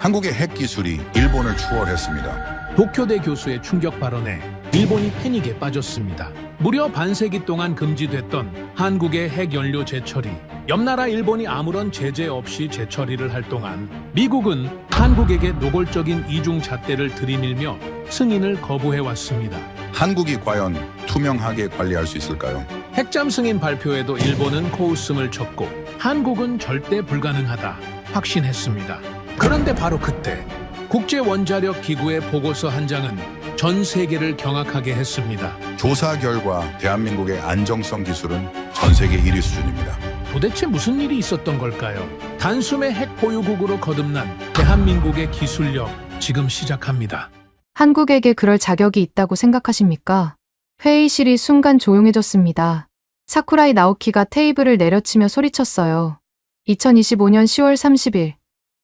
한국의 핵 기술이 일본을 추월했습니다. 도쿄대 교수의 충격 발언에 일본이 패닉에 빠졌습니다. 무려 반세기 동안 금지됐던 한국의 핵연료 재처리. 옆나라 일본이 아무런 제재 없이 재처리를 할 동안 미국은 한국에게 노골적인 이중 잣대를 들이밀며 승인을 거부해왔습니다. 한국이 과연 투명하게 관리할 수 있을까요? 핵잠 승인 발표에도 일본은 코웃음을 쳤고 한국은 절대 불가능하다 확신했습니다. 그런데 바로 그때 국제원자력기구의 보고서 한 장은 전 세계를 경악하게 했습니다. 조사 결과 대한민국의 안정성 기술은 전 세계 1위 수준입니다. 도대체 무슨 일이 있었던 걸까요? 단숨에 핵 보유국으로 거듭난 대한민국의 기술력 지금 시작합니다. 한국에게 그럴 자격이 있다고 생각하십니까? 회의실이 순간 조용해졌습니다. 사쿠라이 나오키가 테이블을 내려치며 소리쳤어요. 2025년 10월 30일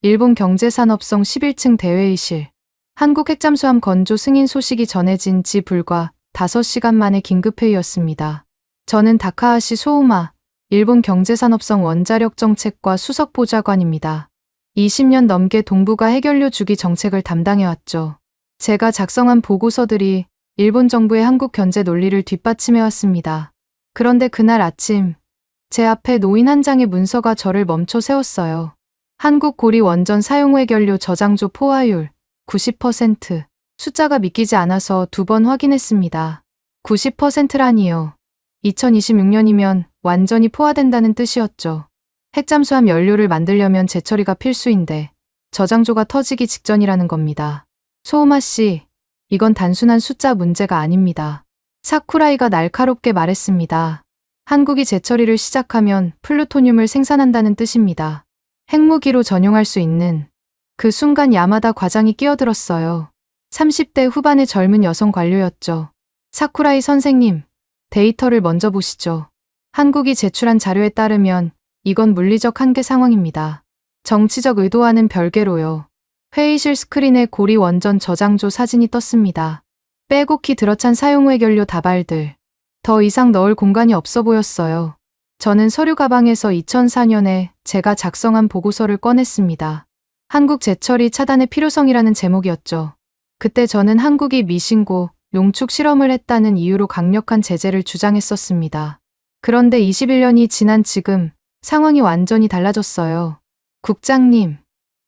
일본 경제산업성 11층 대회의실. 한국 핵잠수함 건조 승인 소식이 전해진 지 불과 5시간 만에 긴급회의였습니다. 저는 다카하시 소우마 일본 경제산업성 원자력 정책과 수석 보좌관입니다. 20년 넘게 동북아 핵연료 주기 정책을 담당해왔죠. 제가 작성한 보고서들이 일본 정부의 한국 견제 논리를 뒷받침해왔습니다. 그런데 그날 아침 제 앞에 놓인 한 장의 문서가 저를 멈춰 세웠어요. 한국 고리 원전 사용 핵연료 저장조 포화율 90%. 숫자가 믿기지 않아서 2번 확인했습니다. 90%라니요. 2026년이면 완전히 포화된다는 뜻이었죠. 핵잠수함 연료를 만들려면 재처리가 필수인데 저장조가 터지기 직전이라는 겁니다. 소우마 씨, 이건 단순한 숫자 문제가 아닙니다. 사쿠라이가 날카롭게 말했습니다. 한국이 재처리를 시작하면 플루토늄을 생산한다는 뜻입니다. 핵무기로 전용할 수 있는. 그 순간 야마다 과장이 끼어들었어요. 30대 후반의 젊은 여성 관료였죠. 사쿠라이 선생님, 데이터를 먼저 보시죠. 한국이 제출한 자료에 따르면 이건 물리적 한계 상황입니다. 정치적 의도와는 별개로요. 회의실 스크린에 고리 원전 저장조 사진이 떴습니다. 빼곡히 들어찬 사용 후 핵연료 다발들. 더 이상 넣을 공간이 없어 보였어요. 저는 서류 가방에서 2004년에 제가 작성한 보고서를 꺼냈습니다. 한국 재처리 차단의 필요성이라는 제목이었죠. 그때 저는 한국이 미신고, 농축 실험을 했다는 이유로 강력한 제재를 주장했었습니다. 그런데 21년이 지난 지금 상황이 완전히 달라졌어요. 국장님,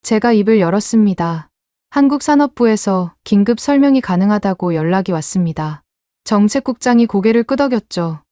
제가 입을 열었습니다. 한국산업부에서 긴급 설명이 가능하다고 연락이 왔습니다. 정책국장이 고개를 끄덕였죠.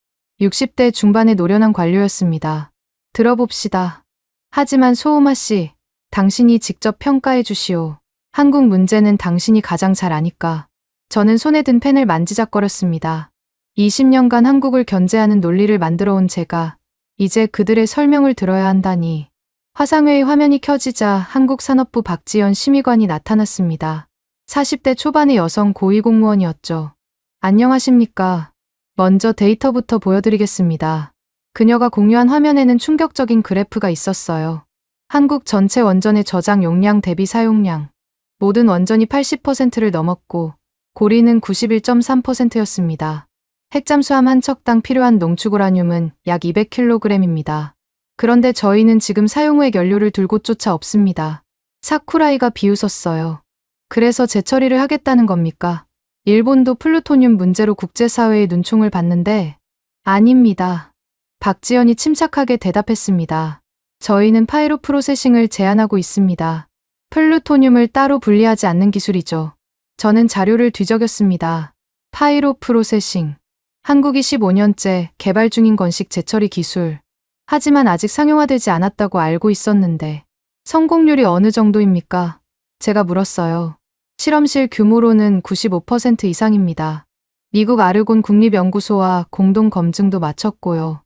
60대 중반의 노련한 관료였습니다. 들어봅시다. 하지만 소우마 씨, 당신이 직접 평가해 주시오. 한국 문제는 당신이 가장 잘 아니까. 저는 손에 든 펜을 만지작거렸습니다. 20년간 한국을 견제하는 논리를 만들어 온 제가 이제 그들의 설명을 들어야 한다니. 화상회의 화면이 켜지자 한국산업부 박지연 심의관이 나타났습니다. 40대 초반의 여성 고위공무원이었죠. 안녕하십니까. 먼저 데이터부터 보여드리겠습니다. 그녀가 공유한 화면에는 충격적인 그래프가 있었어요. 한국 전체 원전의 저장 용량 대비 사용량. 모든 원전이 80%를 넘었고 고리는 91.3%였습니다. 핵잠수함 한 척당 필요한 농축우라늄은 약 200kg입니다. 그런데 저희는 지금 사용 후 핵연료를 둘 곳조차 없습니다. 사쿠라이가 비웃었어요. 그래서 재처리를 하겠다는 겁니까? 일본도 플루토늄 문제로 국제사회의 눈총을 받는데 아닙니다. 박지연이 침착하게 대답했습니다. 저희는 파이로 프로세싱을 제안하고 있습니다. 플루토늄을 따로 분리하지 않는 기술이죠. 저는 자료를 뒤적였습니다. 파이로 프로세싱. 한국이 15년째 개발 중인 건식 재처리 기술. 하지만 아직 상용화되지 않았다고 알고 있었는데 성공률이 어느 정도입니까? 제가 물었어요. 실험실 규모로는 95% 이상입니다. 미국 아르곤 국립연구소와 공동 검증도 마쳤고요.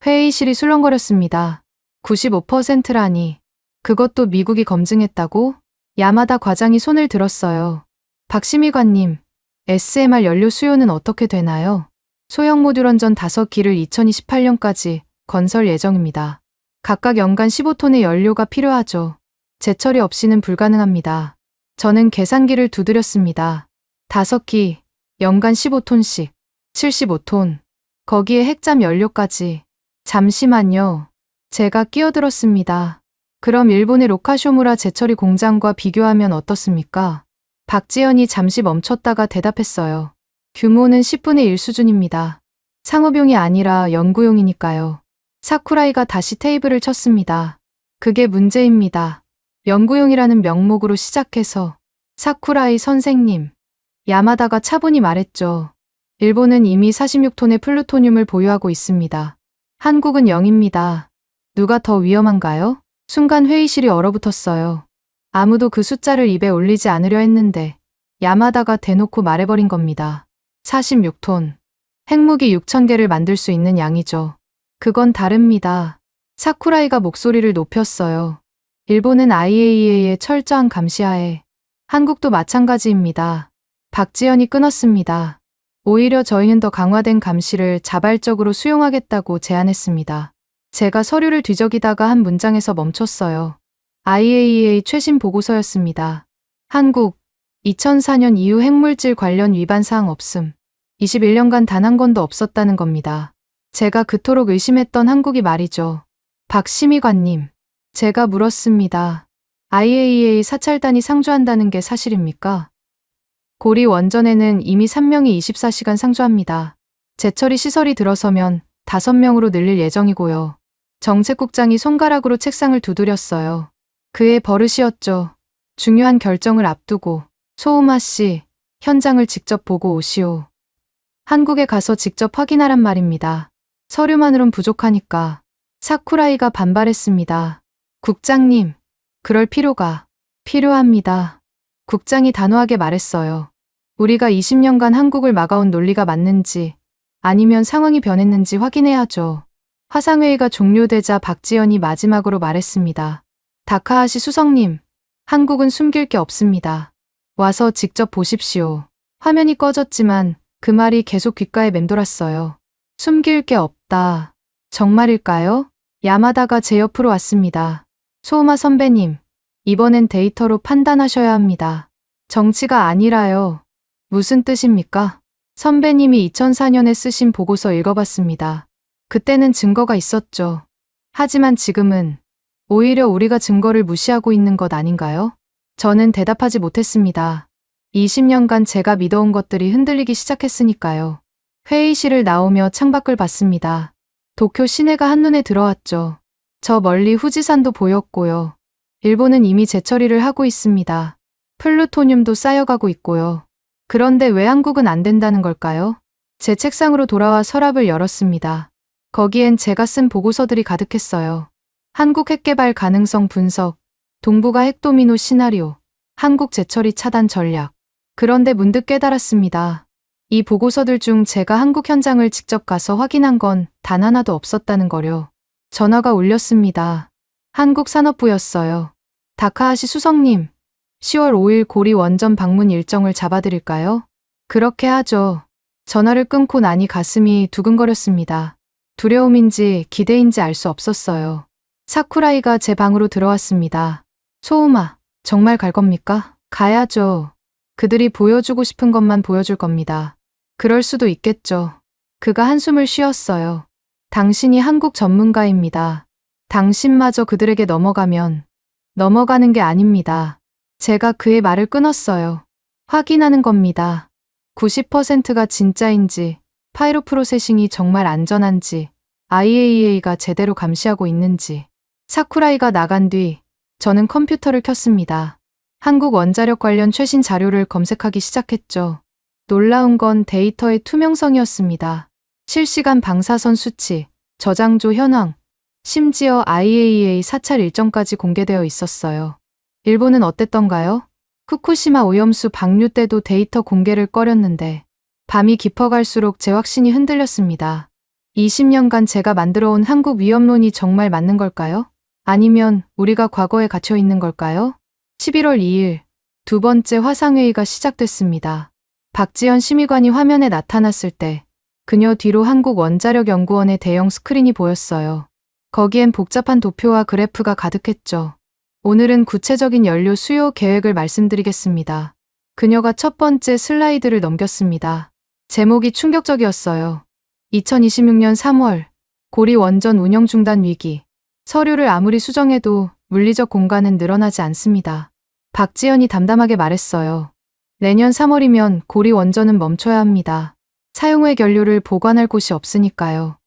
회의실이 술렁거렸습니다. 95%라니. 그것도 미국이 검증했다고? 야마다 과장이 손을 들었어요. 박심의관님, SMR 연료 수요는 어떻게 되나요? 소형 모듈 원전 5기를 2028년까지 건설 예정입니다. 각각 연간 15톤의 연료가 필요하죠. 재처리 없이는 불가능합니다. 저는 계산기를 두드렸습니다. 5기, 연간 15톤씩, 75톤. 거기에 핵잠 연료까지. 잠시만요. 제가 끼어들었습니다. 그럼 일본의 로카쇼무라 제철이 공장과 비교하면 어떻습니까? 박지연이 잠시 멈췄다가 대답했어요. 규모는 10분의 1 수준입니다. 상업용이 아니라 연구용이니까요. 사쿠라이가 다시 테이블을 쳤습니다. 그게 문제입니다. 연구용이라는 명목으로 시작해서 사쿠라이 선생님, 야마다가 차분히 말했죠. 일본은 이미 46톤의 플루토늄을 보유하고 있습니다. 한국은 0입니다. 누가 더 위험한가요? 순간 회의실이 얼어붙었어요. 아무도 그 숫자를 입에 올리지 않으려 했는데 야마다가 대놓고 말해버린 겁니다. 46톤. 핵무기 6,000개를 만들 수 있는 양이죠. 그건 다릅니다. 사쿠라이가 목소리를 높였어요. 일본은 IAEA의 철저한 감시하에 한국도 마찬가지입니다. 박지연이 끊었습니다. 오히려 저희는 더 강화된 감시를 자발적으로 수용하겠다고 제안했습니다. 제가 서류를 뒤적이다가 한 문장에서 멈췄어요. IAEA 최신 보고서였습니다. 한국, 2004년 이후 핵물질 관련 위반 사항 없음. 21년간 단 한 건도 없었다는 겁니다. 제가 그토록 의심했던 한국이 말이죠. 박 심의관님, 제가 물었습니다. IAEA 사찰단이 상주한다는 게 사실입니까? 고리 원전에는 이미 3명이 24시간 상주합니다. 제철이 시설이 들어서면 5명으로 늘릴 예정이고요. 정책국장이 손가락으로 책상을 두드렸어요. 그의 버릇이었죠. 중요한 결정을 앞두고 소우마 씨, 현장을 직접 보고 오시오. 한국에 가서 직접 확인하란 말입니다. 서류만으론 부족하니까. 사쿠라이가 반발했습니다. 국장님, 그럴 필요가 필요합니다. 국장이 단호하게 말했어요. 우리가 20년간 한국을 막아온 논리가 맞는지 아니면 상황이 변했는지 확인해야죠. 화상회의가 종료되자 박지연이 마지막으로 말했습니다. 다카하시 수석님, 한국은 숨길 게 없습니다. 와서 직접 보십시오. 화면이 꺼졌지만 그 말이 계속 귓가에 맴돌았어요. 숨길 게 없다. 정말일까요? 야마다가 제 옆으로 왔습니다. 소우마 선배님, 이번엔 데이터로 판단하셔야 합니다. 정치가 아니라요. 무슨 뜻입니까? 선배님이 2004년에 쓰신 보고서 읽어봤습니다. 그때는 증거가 있었죠. 하지만 지금은 오히려 우리가 증거를 무시하고 있는 것 아닌가요? 저는 대답하지 못했습니다. 20년간 제가 믿어온 것들이 흔들리기 시작했으니까요. 회의실을 나오며 창밖을 봤습니다. 도쿄 시내가 한눈에 들어왔죠. 저 멀리 후지산도 보였고요. 일본은 이미 재처리를 하고 있습니다. 플루토늄도 쌓여가고 있고요. 그런데 왜 한국은 안 된다는 걸까요? 제 책상으로 돌아와 서랍을 열었습니다. 거기엔 제가 쓴 보고서들이 가득했어요. 한국 핵개발 가능성 분석, 동북아 핵도미노 시나리오, 한국 재처리 차단 전략. 그런데 문득 깨달았습니다. 이 보고서들 중 제가 한국 현장을 직접 가서 확인한 건 단 하나도 없었다는 거요. 전화가 울렸습니다. 한국 산업부였어요. 다카하시 수석님, 10월 5일 고리 원전 방문 일정을 잡아드릴까요? 그렇게 하죠. 전화를 끊고 나니 가슴이 두근거렸습니다. 두려움인지 기대인지 알 수 없었어요. 사쿠라이가 제 방으로 들어왔습니다. 소우마, 정말 갈 겁니까? 가야죠. 그들이 보여주고 싶은 것만 보여줄 겁니다. 그럴 수도 있겠죠. 그가 한숨을 쉬었어요. 당신이 한국 전문가입니다. 당신마저 그들에게 넘어가면 넘어가는 게 아닙니다. 제가 그의 말을 끊었어요. 확인하는 겁니다. 90%가 진짜인지, 파이로 프로세싱이 정말 안전한지, IAEA가 제대로 감시하고 있는지. 사쿠라이가 나간 뒤 저는 컴퓨터를 켰습니다. 한국 원자력 관련 최신 자료를 검색하기 시작했죠. 놀라운 건 데이터의 투명성이었습니다. 실시간 방사선 수치, 저장조 현황, 심지어 IAEA 사찰 일정까지 공개되어 있었어요. 일본은 어땠던가요? 후쿠시마 오염수 방류 때도 데이터 공개를 꺼렸는데 밤이 깊어갈수록 제 확신이 흔들렸습니다. 20년간 제가 만들어온 한국 위험론이 정말 맞는 걸까요? 아니면 우리가 과거에 갇혀 있는 걸까요? 11월 2일, 두 번째 화상회의가 시작됐습니다. 박지연 심의관이 화면에 나타났을 때 그녀 뒤로 한국원자력연구원의 대형 스크린이 보였어요. 거기엔 복잡한 도표와 그래프가 가득했죠. 오늘은 구체적인 연료 수요 계획을 말씀드리겠습니다. 그녀가 첫 번째 슬라이드를 넘겼습니다. 제목이 충격적이었어요. 2026년 3월, 고리 원전 운영 중단 위기. 서류를 아무리 수정해도 물리적 공간은 늘어나지 않습니다. 박지연이 담담하게 말했어요. 내년 3월이면 고리 원전은 멈춰야 합니다. 사용 후 연료를 보관할 곳이 없으니까요.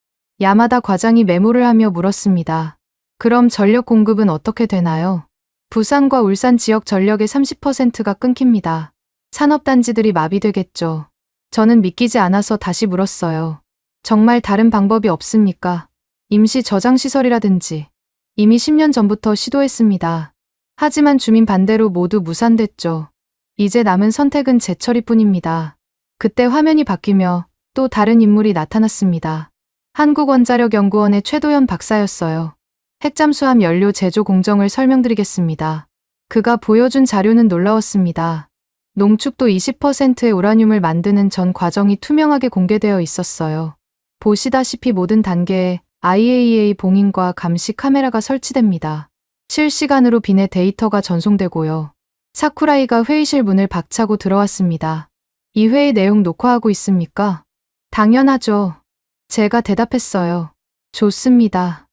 야마다 과장이 메모를 하며 물었습니다. 그럼 전력 공급은 어떻게 되나요? 부산과 울산 지역 전력의 30%가 끊깁니다. 산업단지들이 마비되겠죠. 저는 믿기지 않아서 다시 물었어요. 정말 다른 방법이 없습니까? 임시 저장시설이라든지. 이미 10년 전부터 시도했습니다. 하지만 주민 반대로 모두 무산됐죠. 이제 남은 선택은 재처리뿐입니다. 그때 화면이 바뀌며 또 다른 인물이 나타났습니다. 한국원자력연구원의 최도연 박사였어요. 핵잠수함 연료 제조 공정을 설명드리겠습니다. 그가 보여준 자료는 놀라웠습니다. 농축도 20%의 우라늄을 만드는 전 과정이 투명하게 공개되어 있었어요. 보시다시피 모든 단계에 IAEA 봉인과 감시 카메라가 설치됩니다. 실시간으로 비내 데이터가 전송되고요. 사쿠라이가 회의실 문을 박차고 들어왔습니다. 이 회의 내용 녹화하고 있습니까? 당연하죠. 제가 대답했어요. 좋습니다.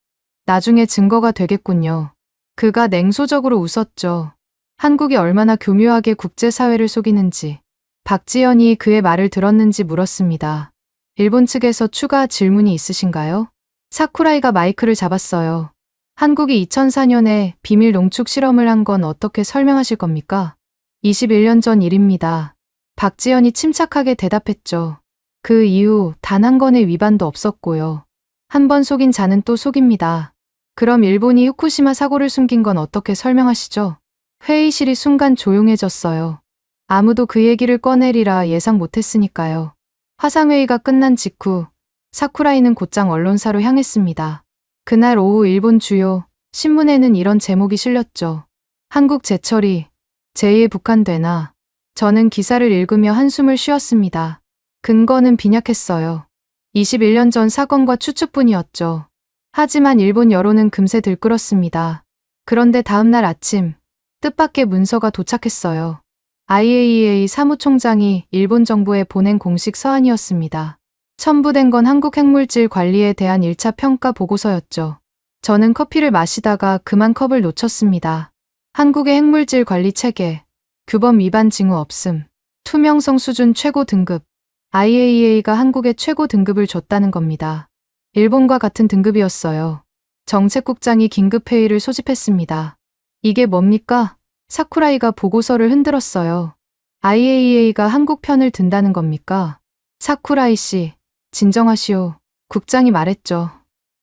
나중에 증거가 되겠군요. 그가 냉소적으로 웃었죠. 한국이 얼마나 교묘하게 국제사회를 속이는지. 박지연이 그의 말을 들었는지 물었습니다. 일본 측에서 추가 질문이 있으신가요? 사쿠라이가 마이크를 잡았어요. 한국이 2004년에 비밀 농축 실험을 한 건 어떻게 설명하실 겁니까? 21년 전 일입니다. 박지연이 침착하게 대답했죠. 그 이후 단 한 건의 위반도 없었고요. 한 번 속인 자는 또 속입니다. 그럼 일본이 후쿠시마 사고를 숨긴 건 어떻게 설명하시죠? 회의실이 순간 조용해졌어요. 아무도 그 얘기를 꺼내리라 예상 못했으니까요. 화상회의가 끝난 직후 사쿠라이는 곧장 언론사로 향했습니다. 그날 오후 일본 주요 신문에는 이런 제목이 실렸죠. 한국 재처리, 제2의 북한 되나. 저는 기사를 읽으며 한숨을 쉬었습니다. 근거는 빈약했어요. 21년 전 사건과 추측뿐이었죠. 하지만 일본 여론은 금세 들끓었습니다. 그런데 다음 날 아침 뜻밖의 문서가 도착했어요. IAEA 사무총장이 일본 정부에 보낸 공식 서한이었습니다. 첨부된 건 한국 핵물질 관리에 대한 1차 평가 보고서였죠. 저는 커피를 마시다가 그만 컵을 놓쳤습니다. 한국의 핵물질 관리 체계, 규범 위반 징후 없음, 투명성 수준 최고 등급. IAEA가 한국에 최고 등급을 줬다는 겁니다. 일본과 같은 등급이었어요. 정책국장이 긴급회의를 소집했습니다. 이게 뭡니까? 사쿠라이가 보고서를 흔들었어요. IAEA가 한국 편을 든다는 겁니까? 사쿠라이 씨, 진정하시오. 국장이 말했죠.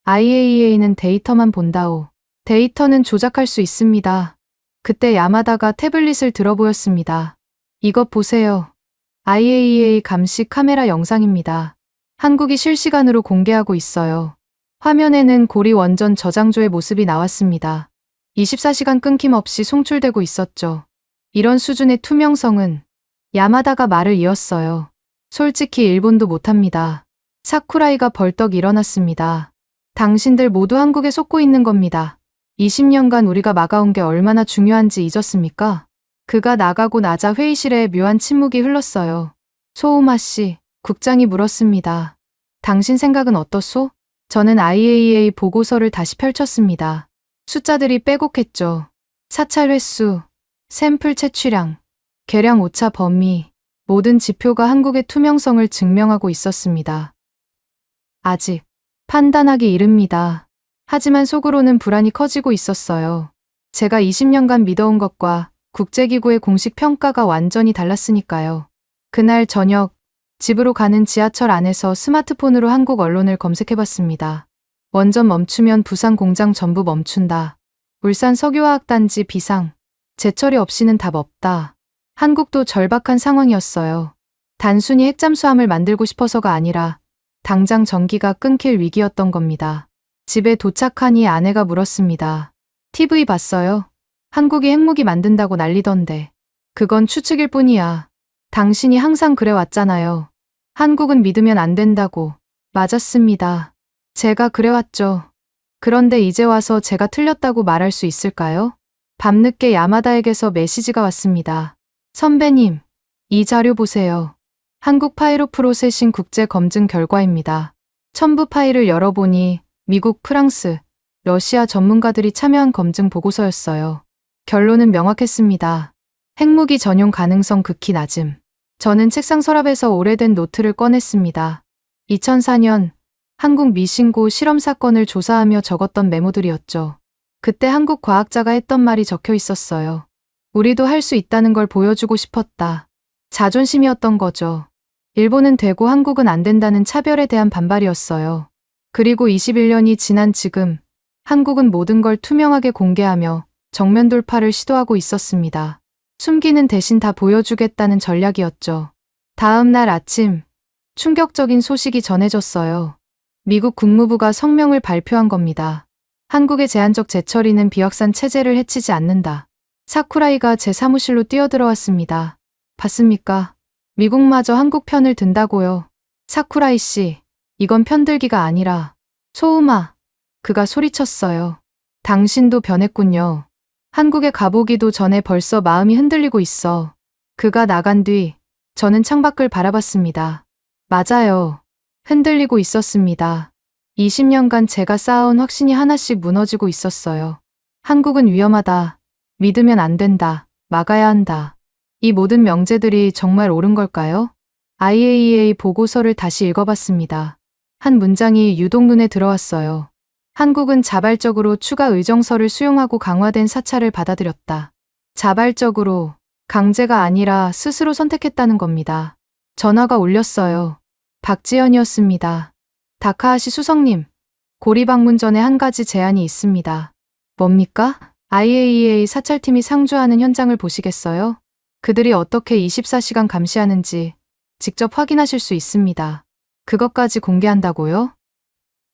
IAEA는 데이터만 본다오. 데이터는 조작할 수 있습니다. 그때 야마다가 태블릿을 들어 보였습니다. 이것 보세요. IAEA 감시 카메라 영상입니다. 한국이 실시간으로 공개하고 있어요. 화면에는 고리 원전 저장조의 모습이 나왔습니다. 24시간 끊김없이 송출되고 있었죠. 이런 수준의 투명성은 야마다가 말을 이었어요. 솔직히 일본도 못합니다. 사쿠라이가 벌떡 일어났습니다. 당신들 모두 한국에 속고 있는 겁니다. 20년간 우리가 막아온 게 얼마나 중요한지 잊었습니까? 그가 나가고 나자 회의실에 묘한 침묵이 흘렀어요. 소우마 씨, 국장이 물었습니다. 당신 생각은 어떻소? 저는 IAEA 보고서를 다시 펼쳤습니다. 숫자들이 빼곡했죠. 사찰 횟수, 샘플 채취량, 계량 오차 범위, 모든 지표가 한국의 투명성을 증명하고 있었습니다. 아직 판단하기 이릅니다. 하지만 속으로는 불안이 커지고 있었어요. 제가 20년간 믿어온 것과 국제기구의 공식 평가가 완전히 달랐으니까요. 그날 저녁 집으로 가는 지하철 안에서 스마트폰으로 한국 언론을 검색해봤습니다. 원전 멈추면 부산 공장 전부 멈춘다. 울산 석유화학단지 비상. 재처리 없이는 답 없다. 한국도 절박한 상황이었어요. 단순히 핵잠수함을 만들고 싶어서가 아니라 당장 전기가 끊길 위기였던 겁니다. 집에 도착하니 아내가 물었습니다. TV 봤어요? 한국이 핵무기 만든다고 난리던데. 그건 추측일 뿐이야. 당신이 항상 그래왔잖아요. 한국은 믿으면 안 된다고. 맞았습니다. 제가 그래왔죠. 그런데 이제 와서 제가 틀렸다고 말할 수 있을까요? 밤늦게 야마다에게서 메시지가 왔습니다. 선배님, 이 자료 보세요. 한국 파이로 프로세싱 국제 검증 결과입니다. 첨부 파일을 열어보니 미국, 프랑스, 러시아 전문가들이 참여한 검증 보고서였어요. 결론은 명확했습니다. 핵무기 전용 가능성 극히 낮음. 저는 책상 서랍에서 오래된 노트를 꺼냈습니다. 2004년 한국 미신고 실험 사건을 조사하며 적었던 메모들이었죠. 그때 한국 과학자가 했던 말이 적혀 있었어요. 우리도 할 수 있다는 걸 보여주고 싶었다. 자존심이었던 거죠. 일본은 되고 한국은 안 된다는 차별에 대한 반발이었어요. 그리고 21년이 지난 지금 한국은 모든 걸 투명하게 공개하며 정면 돌파를 시도하고 있었습니다. 숨기는 대신 다 보여주겠다는 전략이었죠. 다음 날 아침 충격적인 소식이 전해졌어요. 미국 국무부가 성명을 발표한 겁니다. 한국의 제한적 재처리는 비확산 체제를 해치지 않는다. 사쿠라이가 제 사무실로 뛰어들어왔습니다. 봤습니까? 미국마저 한국 편을 든다고요. 사쿠라이 씨, 이건 편들기가 아니라 소음아. 그가 소리쳤어요. 당신도 변했군요. 한국에 가보기도 전에 벌써 마음이 흔들리고 있어. 그가 나간 뒤 저는 창밖을 바라봤습니다. 맞아요. 흔들리고 있었습니다. 20년간 제가 쌓아온 확신이 하나씩 무너지고 있었어요. 한국은 위험하다. 믿으면 안 된다. 막아야 한다. 이 모든 명제들이 정말 옳은 걸까요? IAEA 보고서를 다시 읽어봤습니다. 한 문장이 유독 눈에 들어왔어요. 한국은 자발적으로 추가 의정서를 수용하고 강화된 사찰을 받아들였다. 자발적으로, 강제가 아니라 스스로 선택했다는 겁니다. 전화가 울렸어요. 박지연이었습니다. 다카하시 수석님, 고리 방문 전에 한 가지 제안이 있습니다. 뭡니까? IAEA 사찰팀이 상주하는 현장을 보시겠어요? 그들이 어떻게 24시간 감시하는지 직접 확인하실 수 있습니다. 그것까지 공개한다고요?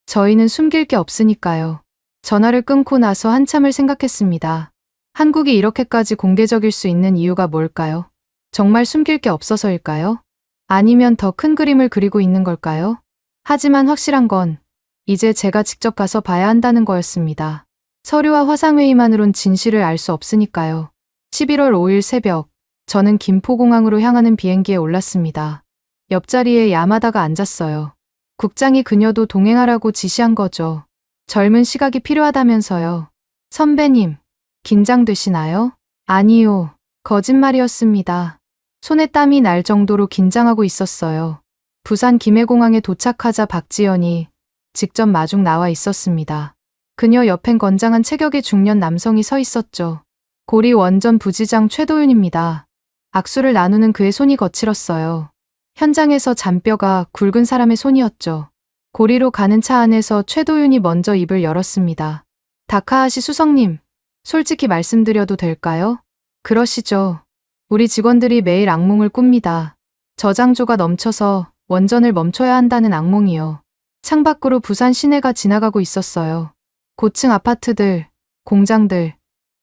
저희는 숨길 게 없으니까요. 전화를 끊고 나서 한참을 생각했습니다. 한국이 이렇게까지 공개적일 수 있는 이유가 뭘까요? 정말 숨길 게 없어서일까요? 아니면 더 큰 그림을 그리고 있는 걸까요? 하지만 확실한 건 이제 제가 직접 가서 봐야 한다는 거였습니다. 서류와 화상회의만으론 진실을 알 수 없으니까요. 11월 5일 새벽, 저는 김포공항으로 향하는 비행기에 올랐습니다. 옆자리에 야마다가 앉았어요. 국장이 그녀도 동행하라고 지시한 거죠. 젊은 시각이 필요하다면서요. 선배님, 긴장되시나요? 아니요, 거짓말이었습니다. 손에 땀이 날 정도로 긴장하고 있었어요. 부산 김해공항에 도착하자 박지연이 직접 마중 나와 있었습니다. 그녀 옆엔 건장한 체격의 중년 남성이 서 있었죠. 고리 원전 부지장 최도윤입니다. 악수를 나누는 그의 손이 거칠었어요. 현장에서 잔뼈가 굵은 사람의 손이었죠. 고리로 가는 차 안에서 최도윤이 먼저 입을 열었습니다. 다카하시 수석님, 솔직히 말씀드려도 될까요? 그러시죠. 우리 직원들이 매일 악몽을 꿉니다. 저장조가 넘쳐서 원전을 멈춰야 한다는 악몽이요. 창밖으로 부산 시내가 지나가고 있었어요. 고층 아파트들, 공장들,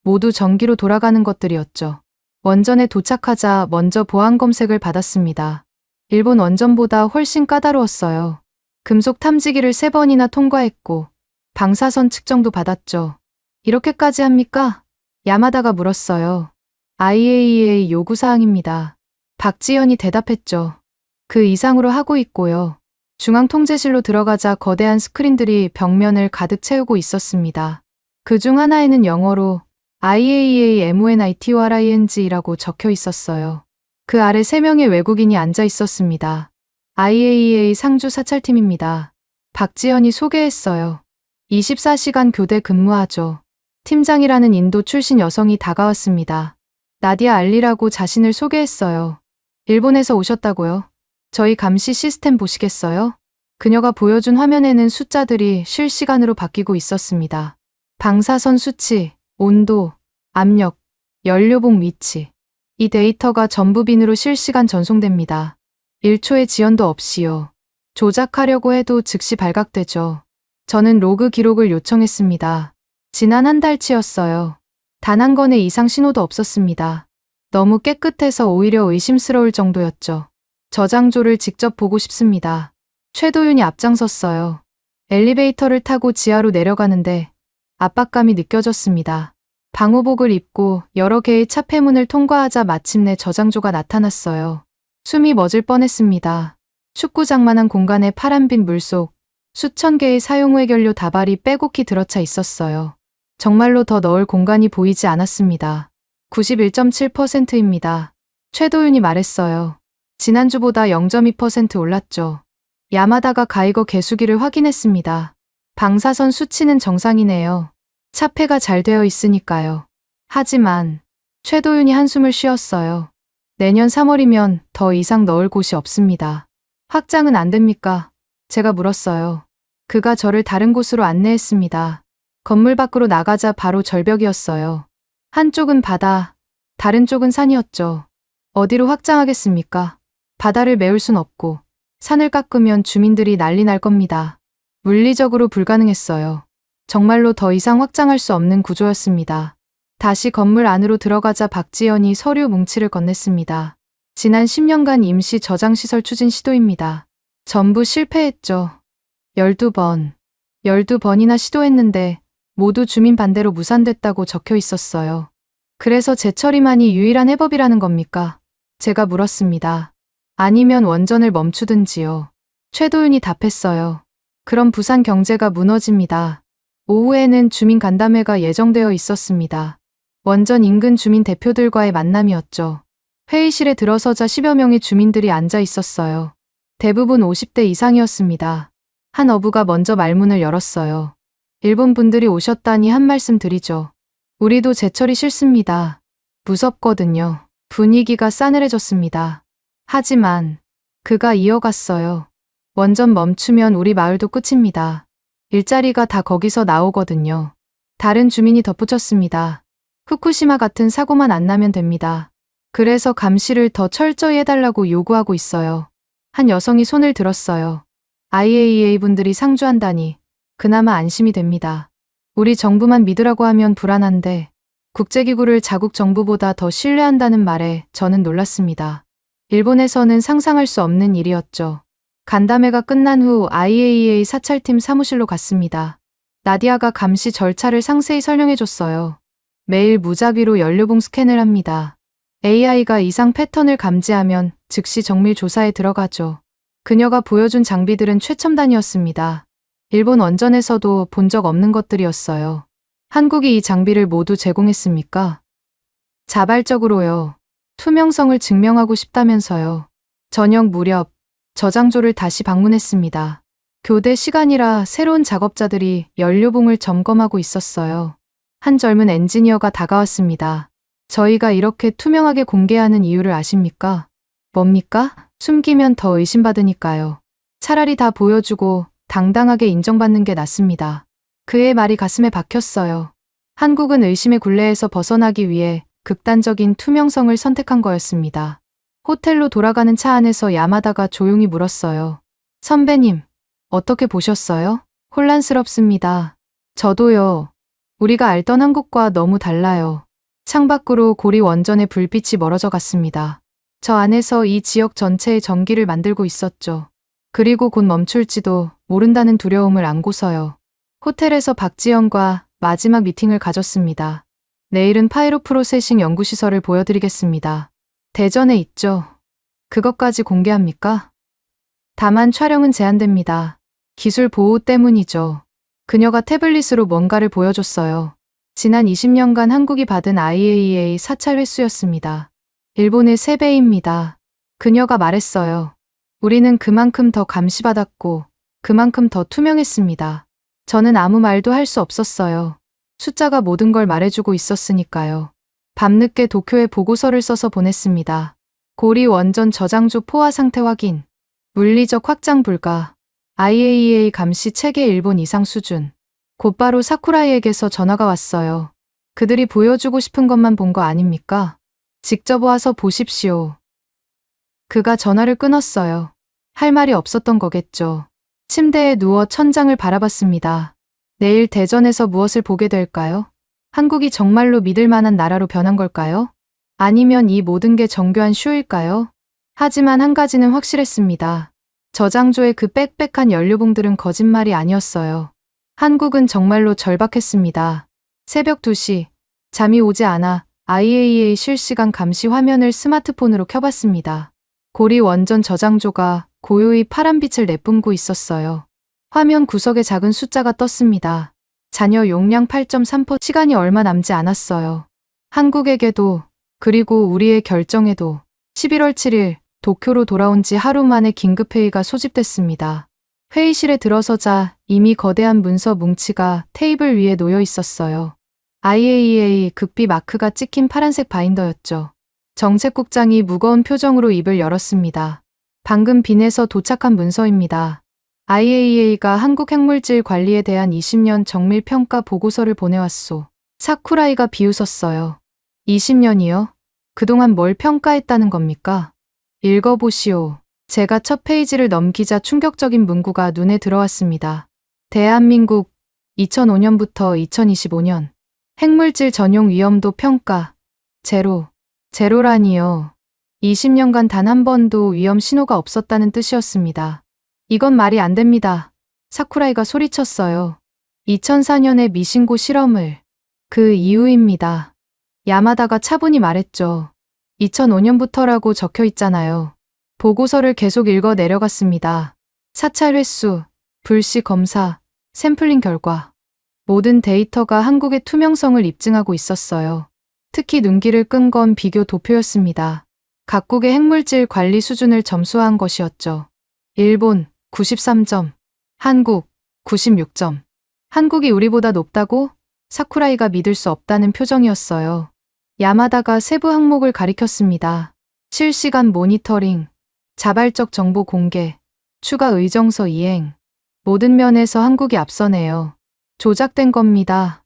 모두 전기로 돌아가는 것들이었죠. 원전에 도착하자 먼저 보안 검색을 받았습니다. 일본 원전보다 훨씬 까다로웠어요. 금속 탐지기를 3번이나 통과했고 방사선 측정도 받았죠. 이렇게까지 합니까? 야마다가 물었어요. IAEA 요구사항입니다. 박지연이 대답했죠. 그 이상으로 하고 있고요. 중앙통제실로 들어가자 거대한 스크린들이 벽면을 가득 채우고 있었습니다. 그중 하나에는 영어로 IAEA MONITORING라고 적혀 있었어요. 그 아래 3명의 외국인이 앉아 있었습니다. IAEA 상주 사찰팀입니다. 박지연이 소개했어요. 24시간 교대 근무하죠. 팀장이라는 인도 출신 여성이 다가왔습니다. 나디아 알리라고 자신을 소개했어요. 일본에서 오셨다고요? 저희 감시 시스템 보시겠어요? 그녀가 보여준 화면에는 숫자들이 실시간으로 바뀌고 있었습니다. 방사선 수치, 온도, 압력, 연료봉 위치. 이 데이터가 전부 빈으로 실시간 전송됩니다. 1초의 지연도 없이요. 조작하려고 해도 즉시 발각되죠. 저는 로그 기록을 요청했습니다. 지난 한 달치였어요. 단 한 건의 이상 신호도 없었습니다. 너무 깨끗해서 오히려 의심스러울 정도였죠. 저장조를 직접 보고 싶습니다. 최도윤이 앞장섰어요. 엘리베이터를 타고 지하로 내려가는데 압박감이 느껴졌습니다. 방호복을 입고 여러 개의 차 폐문을 통과하자 마침내 저장조가 나타났어요. 숨이 멎을 뻔했습니다. 축구장만한 공간의 파란빛 물속 수천 개의 사용 후 해결료 다발이 빼곡히 들어차 있었어요. 정말로 더 넣을 공간이 보이지 않았습니다. 91.7%입니다. 최도윤이 말했어요. 지난주보다 0.2% 올랐죠. 야마다가 가이거 개수기를 확인했습니다. 방사선 수치는 정상이네요. 차폐가 잘 되어 있으니까요. 하지만 최도윤이 한숨을 쉬었어요. 내년 3월이면 더 이상 넣을 곳이 없습니다. 확장은 안 됩니까? 제가 물었어요. 그가 저를 다른 곳으로 안내했습니다. 건물 밖으로 나가자 바로 절벽이었어요. 한쪽은 바다, 다른 쪽은 산이었죠. 어디로 확장하겠습니까? 바다를 메울 순 없고 산을 깎으면 주민들이 난리 날 겁니다. 물리적으로 불가능했어요. 정말로 더 이상 확장할 수 없는 구조였습니다. 다시 건물 안으로 들어가자 박지연이 서류 뭉치를 건넸습니다. 지난 10년간 임시 저장시설 추진 시도입니다. 전부 실패했죠. 12번. 12번이나 시도했는데 모두 주민 반대로 무산됐다고 적혀 있었어요. 그래서 재처리만이 유일한 해법이라는 겁니까? 제가 물었습니다. 아니면 원전을 멈추든지요. 최도윤이 답했어요. 그럼 부산 경제가 무너집니다. 오후에는 주민 간담회가 예정되어 있었습니다. 원전 인근 주민 대표들과의 만남이었죠. 회의실에 들어서자 10여 명의 주민들이 앉아 있었어요. 대부분 50대 이상이었습니다. 한 어부가 먼저 말문을 열었어요. 일본 분들이 오셨다니 한 말씀 드리죠. 우리도 재처리 싫습니다. 무섭거든요. 분위기가 싸늘해졌습니다. 하지만 그가 이어갔어요. 원전 멈추면 우리 마을도 끝입니다. 일자리가 다 거기서 나오거든요. 다른 주민이 덧붙였습니다. 후쿠시마 같은 사고만 안 나면 됩니다. 그래서 감시를 더 철저히 해달라고 요구하고 있어요. 한 여성이 손을 들었어요. IAEA 분들이 상주한다니 그나마 안심이 됩니다. 우리 정부만 믿으라고 하면 불안한데 국제기구를 자국 정부보다 더 신뢰한다는 말에 저는 놀랐습니다. 일본에서는 상상할 수 없는 일이었죠. 간담회가 끝난 후 IAEA 사찰팀 사무실로 갔습니다. 나디아가 감시 절차를 상세히 설명해줬어요. 매일 무작위로 연료봉 스캔을 합니다. AI가 이상 패턴을 감지하면 즉시 정밀 조사에 들어가죠. 그녀가 보여준 장비들은 최첨단이었습니다. 일본 원전에서도 본 적 없는 것들이었어요. 한국이 이 장비를 모두 제공했습니까? 자발적으로요. 투명성을 증명하고 싶다면서요. 저녁 무렵 저장소를 다시 방문했습니다. 교대 시간이라 새로운 작업자들이 연료봉을 점검하고 있었어요. 한 젊은 엔지니어가 다가왔습니다. 저희가 이렇게 투명하게 공개하는 이유를 아십니까? 뭡니까? 숨기면 더 의심받으니까요. 차라리 다 보여주고 당당하게 인정받는 게 낫습니다. 그의 말이 가슴에 박혔어요. 한국은 의심의 굴레에서 벗어나기 위해 극단적인 투명성을 선택한 거였습니다. 호텔로 돌아가는 차 안에서 야마다가 조용히 물었어요. 선배님, 어떻게 보셨어요? 혼란스럽습니다. 저도요. 우리가 알던 한국과 너무 달라요. 창밖으로 고리 원전의 불빛이 멀어져 갔습니다. 저 안에서 이 지역 전체의 전기를 만들고 있었죠. 그리고 곧 멈출지도 모른다는 두려움을 안고서요. 호텔에서 박지연과 마지막 미팅을 가졌습니다. 내일은 파이로 프로세싱 연구시설을 보여드리겠습니다. 대전에 있죠. 그것까지 공개합니까? 다만 촬영은 제한됩니다. 기술 보호 때문이죠. 그녀가 태블릿으로 뭔가를 보여줬어요. 지난 20년간 한국이 받은 IAEA 사찰 횟수였습니다. 일본의 3배입니다. 그녀가 말했어요. 우리는 그만큼 더 감시받았고 그만큼 더 투명했습니다. 저는 아무 말도 할 수 없었어요. 숫자가 모든 걸 말해주고 있었으니까요. 밤늦게 도쿄에 보고서를 써서 보냈습니다. 고리 원전 저장소 포화 상태 확인, 물리적 확장 불가, IAEA 감시 체계 일본 이상 수준. 곧바로 사쿠라이에게서 전화가 왔어요. 그들이 보여주고 싶은 것만 본 거 아닙니까? 직접 와서 보십시오. 그가 전화를 끊었어요. 할 말이 없었던 거겠죠. 침대에 누워 천장을 바라봤습니다. 내일 대전에서 무엇을 보게 될까요? 한국이 정말로 믿을 만한 나라로 변한 걸까요? 아니면 이 모든 게 정교한 쇼일까요? 하지만 한 가지는 확실했습니다. 저장소의 그 빽빽한 연료봉들은 거짓말이 아니었어요. 한국은 정말로 절박했습니다. 새벽 2시, 잠이 오지 않아 IAEA 실시간 감시 화면을 스마트폰으로 켜봤습니다. 고리 원전 저장소가 고요히 파란 빛을 내뿜고 있었어요. 화면 구석에 작은 숫자가 떴습니다. 자녀 용량 8.3%. 시간이 얼마 남지 않았어요. 한국에게도, 그리고 우리의 결정에도. 11월 7일 도쿄로 돌아온 지 하루 만에 긴급회의가 소집됐습니다. 회의실에 들어서자 이미 거대한 문서 뭉치가 테이블 위에 놓여 있었어요. IAEA 극비 마크가 찍힌 파란색 바인더였죠. 정책국장이 무거운 표정으로 입을 열었습니다. 방금 빈에서 도착한 문서입니다. IAEA가 한국 핵물질 관리에 대한 20년 정밀 평가 보고서를 보내왔소. 사쿠라이가 비웃었어요. 20년이요? 그동안 뭘 평가했다는 겁니까? 읽어보시오. 제가 첫 페이지를 넘기자 충격적인 문구가 눈에 들어왔습니다. 대한민국 2005년부터 2025년 핵물질 전용 위험도 평가 제로. 제로라니요. 20년간 단 한 번도 위험 신호가 없었다는 뜻이었습니다. 이건 말이 안 됩니다. 사쿠라이가 소리쳤어요. 2004년에 미신고 실험을. 그 이후입니다. 야마다가 차분히 말했죠. 2005년부터라고 적혀 있잖아요. 보고서를 계속 읽어 내려갔습니다. 사찰 횟수, 불시 검사, 샘플링 결과. 모든 데이터가 한국의 투명성을 입증하고 있었어요. 특히 눈길을 끈 건 비교 도표였습니다. 각국의 핵물질 관리 수준을 점수한 것이었죠. 일본 93점, 한국 96점. 한국이 우리보다 높다고? 사쿠라이가 믿을 수 없다는 표정이었어요. 야마다가 세부 항목을 가리켰습니다. 실시간 모니터링, 자발적 정보 공개, 추가 의정서 이행. 모든 면에서 한국이 앞서네요. 조작된 겁니다.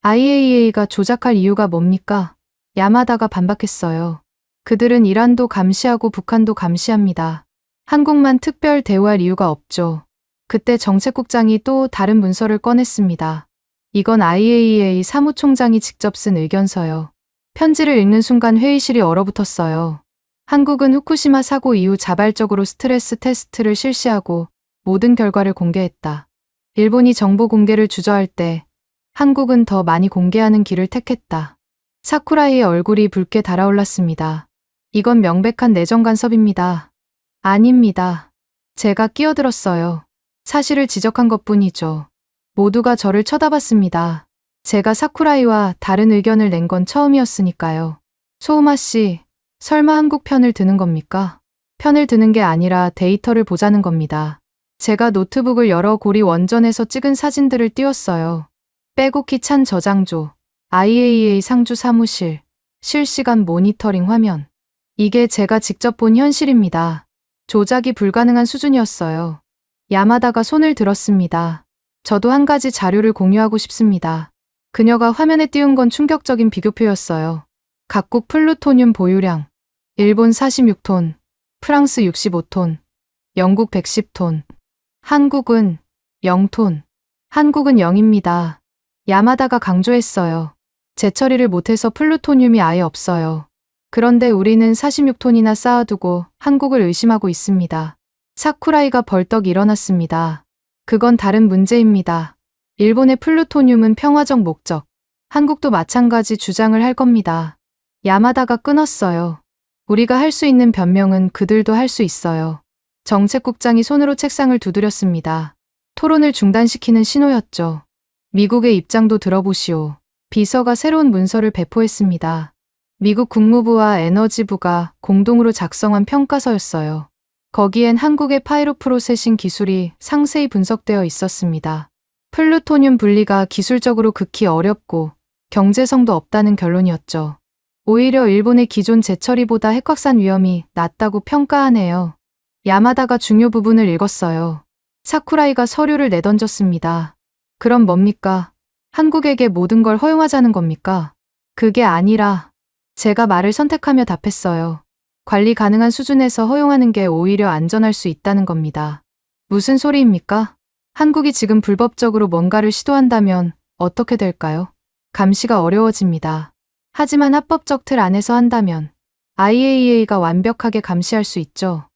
IAEA가 조작할 이유가 뭡니까? 야마다가 반박했어요. 그들은 이란도 감시하고 북한도 감시합니다. 한국만 특별 대우할 이유가 없죠. 그때 정책국장이 또 다른 문서를 꺼냈습니다. 이건 IAEA 사무총장이 직접 쓴 의견서요. 편지를 읽는 순간 회의실이 얼어붙었어요. 한국은 후쿠시마 사고 이후 자발적으로 스트레스 테스트를 실시하고 모든 결과를 공개했다. 일본이 정보 공개를 주저할 때 한국은 더 많이 공개하는 길을 택했다. 사쿠라이의 얼굴이 붉게 달아올랐습니다. 이건 명백한 내정 간섭입니다. 아닙니다. 제가 끼어들었어요. 사실을 지적한 것뿐이죠. 모두가 저를 쳐다봤습니다. 제가 사쿠라이와 다른 의견을 낸 건 처음이었으니까요. 소우마 씨, 설마 한국 편을 드는 겁니까? 편을 드는 게 아니라 데이터를 보자는 겁니다. 제가 노트북을 열어 고리 원전에서 찍은 사진들을 띄웠어요. 빼곡히 찬 저장조, IAEA 상주 사무실, 실시간 모니터링 화면. 이게 제가 직접 본 현실입니다. 조작이 불가능한 수준이었어요. 야마다가 손을 들었습니다. 저도 한 가지 자료를 공유하고 싶습니다. 그녀가 화면에 띄운 건 충격적인 비교표였어요. 각국 플루토늄 보유량. 일본 46톤, 프랑스 65톤, 영국 110톤. 한국은 0톤. 한국은 0입니다. 야마다가 강조했어요. 재처리를 못해서 플루토늄이 아예 없어요. 그런데 우리는 46톤이나 쌓아두고 한국을 의심하고 있습니다. 사쿠라이가 벌떡 일어났습니다. 그건 다른 문제입니다. 일본의 플루토늄은 평화적 목적, 한국도 마찬가지 주장을 할 겁니다. 야마다가 끊었어요. 우리가 할 수 있는 변명은 그들도 할 수 있어요. 정책국장이 손으로 책상을 두드렸습니다. 토론을 중단시키는 신호였죠. 미국의 입장도 들어보시오. 비서가 새로운 문서를 배포했습니다. 미국 국무부와 에너지부가 공동으로 작성한 평가서였어요. 거기엔 한국의 파이로 프로세싱 기술이 상세히 분석되어 있었습니다. 플루토늄 분리가 기술적으로 극히 어렵고 경제성도 없다는 결론이었죠. 오히려 일본의 기존 재처리보다 핵확산 위험이 낮다고 평가하네요. 야마다가 중요 부분을 읽었어요. 사쿠라이가 서류를 내던졌습니다. 그럼 뭡니까? 한국에게 모든 걸 허용하자는 겁니까? 그게 아니라 제가 말을 선택하며 답했어요. 관리 가능한 수준에서 허용하는 게 오히려 안전할 수 있다는 겁니다. 무슨 소리입니까? 한국이 지금 불법적으로 뭔가를 시도한다면 어떻게 될까요? 감시가 어려워집니다. 하지만 합법적 틀 안에서 한다면 IAEA가 완벽하게 감시할 수 있죠.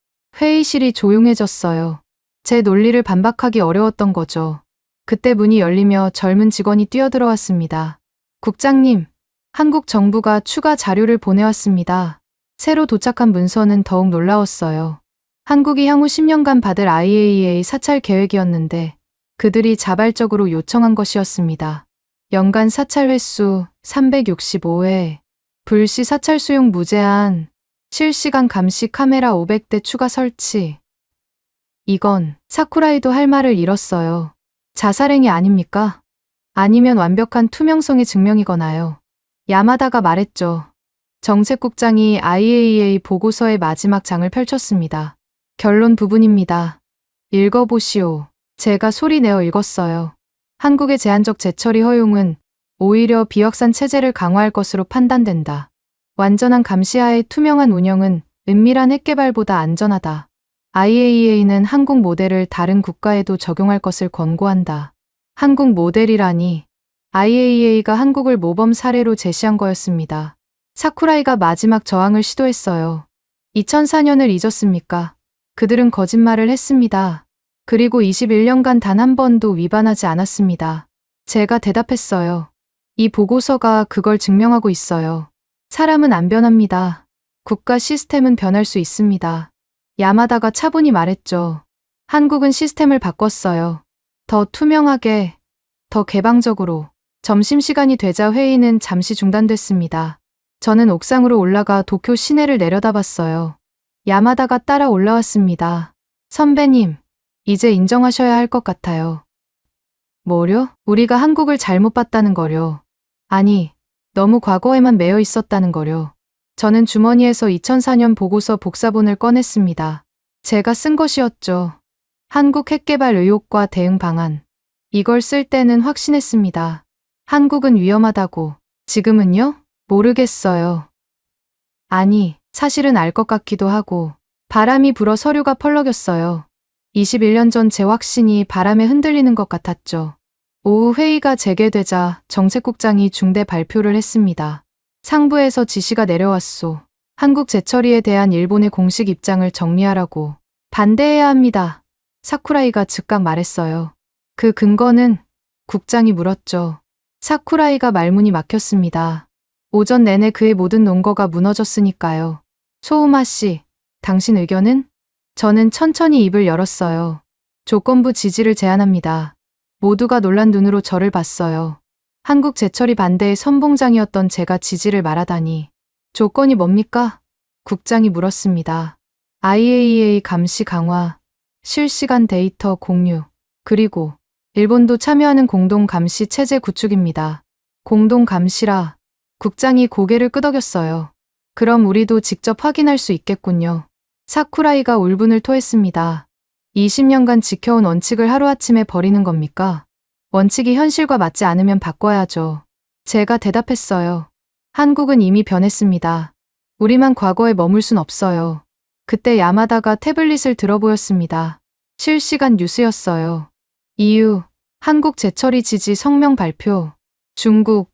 회의실이 조용해졌어요. 제 논리를 반박하기 어려웠던 거죠. 그때 문이 열리며 젊은 직원이 뛰어들어왔습니다. 국장님, 한국 정부가 추가 자료를 보내왔습니다. 새로 도착한 문서는 더욱 놀라웠어요. 한국이 향후 10년간 받을 IAEA 사찰 계획이었는데 그들이 자발적으로 요청한 것이었습니다. 연간 사찰 횟수 365회, 불시 사찰 수용 무제한, 실시간 감시 카메라 500대 추가 설치. 이건 사쿠라이도 할 말을 잃었어요. 자살행위 아닙니까? 아니면 완벽한 투명성의 증명이거나요. 야마다가 말했죠. 정책국장이 IAEA 보고서의 마지막 장을 펼쳤습니다. 결론 부분입니다. 읽어보시오. 제가 소리 내어 읽었어요. 한국의 제한적 재처리 허용은 오히려 비확산 체제를 강화할 것으로 판단된다. 완전한 감시하에 투명한 운영은 은밀한 핵개발보다 안전하다. IAEA는 한국 모델을 다른 국가에도 적용할 것을 권고한다. 한국 모델이라니 IAEA가 한국을 모범 사례로 제시한 거였습니다. 사쿠라이가 마지막 저항을 시도했어요. 2004년을 잊었습니까? 그들은 거짓말을 했습니다. 그리고 21년간 단 한 번도 위반하지 않았습니다. 제가 대답했어요. 이 보고서가 그걸 증명하고 있어요. 사람은 안 변합니다. 국가 시스템은 변할 수 있습니다. 야마다가 차분히 말했죠. 한국은 시스템을 바꿨어요. 더 투명하게, 더 개방적으로. 점심시간이 되자 회의는 잠시 중단됐습니다. 저는 옥상으로 올라가 도쿄 시내를 내려다봤어요. 야마다가 따라 올라왔습니다. 선배님, 이제 인정하셔야 할 것 같아요. 뭐려? 우리가 한국을 잘못 봤다는 거려. 아니, 너무 과거에만 매여 있었다는 거려. 저는 주머니에서 2004년 보고서 복사본을 꺼냈습니다. 제가 쓴 것이었죠. 한국 핵개발 의혹과 대응 방안. 이걸 쓸 때는 확신했습니다. 한국은 위험하다고. 지금은요? 모르겠어요. 아니, 사실은 알 것 같기도 하고. 바람이 불어 서류가 펄럭였어요. 21년 전 제 확신이 바람에 흔들리는 것 같았죠. 오후 회의가 재개되자 정책국장이 중대 발표를 했습니다. 상부에서 지시가 내려왔소. 한국 재처리에 대한 일본의 공식 입장을 정리하라고. 반대해야 합니다. 사쿠라이가 즉각 말했어요. 그 근거는? 국장이 물었죠. 사쿠라이가 말문이 막혔습니다. 오전 내내 그의 모든 논거가 무너졌으니까요. 소우마 씨, 당신 의견은? 저는 천천히 입을 열었어요. 조건부 지지를 제안합니다. 모두가 놀란 눈으로 저를 봤어요. 한국 재처리 반대의 선봉장이었던 제가 지지를 말하다니. 조건이 뭡니까? 국장이 물었습니다. IAEA 감시 강화, 실시간 데이터 공유, 그리고 일본도 참여하는 공동 감시 체제 구축입니다. 공동 감시라. 국장이 고개를 끄덕였어요. 그럼 우리도 직접 확인할 수 있겠군요. 사쿠라이가 울분을 토했습니다. 20년간 지켜온 원칙을 하루아침에 버리는 겁니까? 원칙이 현실과 맞지 않으면 바꿔야죠. 제가 대답했어요. 한국은 이미 변했습니다. 우리만 과거에 머물 순 없어요. 그때 야마다가 태블릿을 들어 보였습니다. 실시간 뉴스였어요. EU, 한국 재처리 지지 성명 발표. 중국,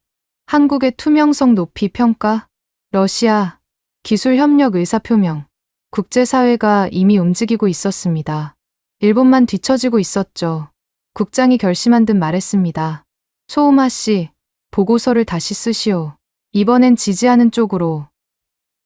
한국의 투명성 높이 평가. 러시아, 기술 협력 의사 표명. 국제사회가 이미 움직이고 있었습니다. 일본만 뒤처지고 있었죠. 국장이 결심한 듯 말했습니다. 소우마 씨, 보고서를 다시 쓰시오. 이번엔 지지하는 쪽으로.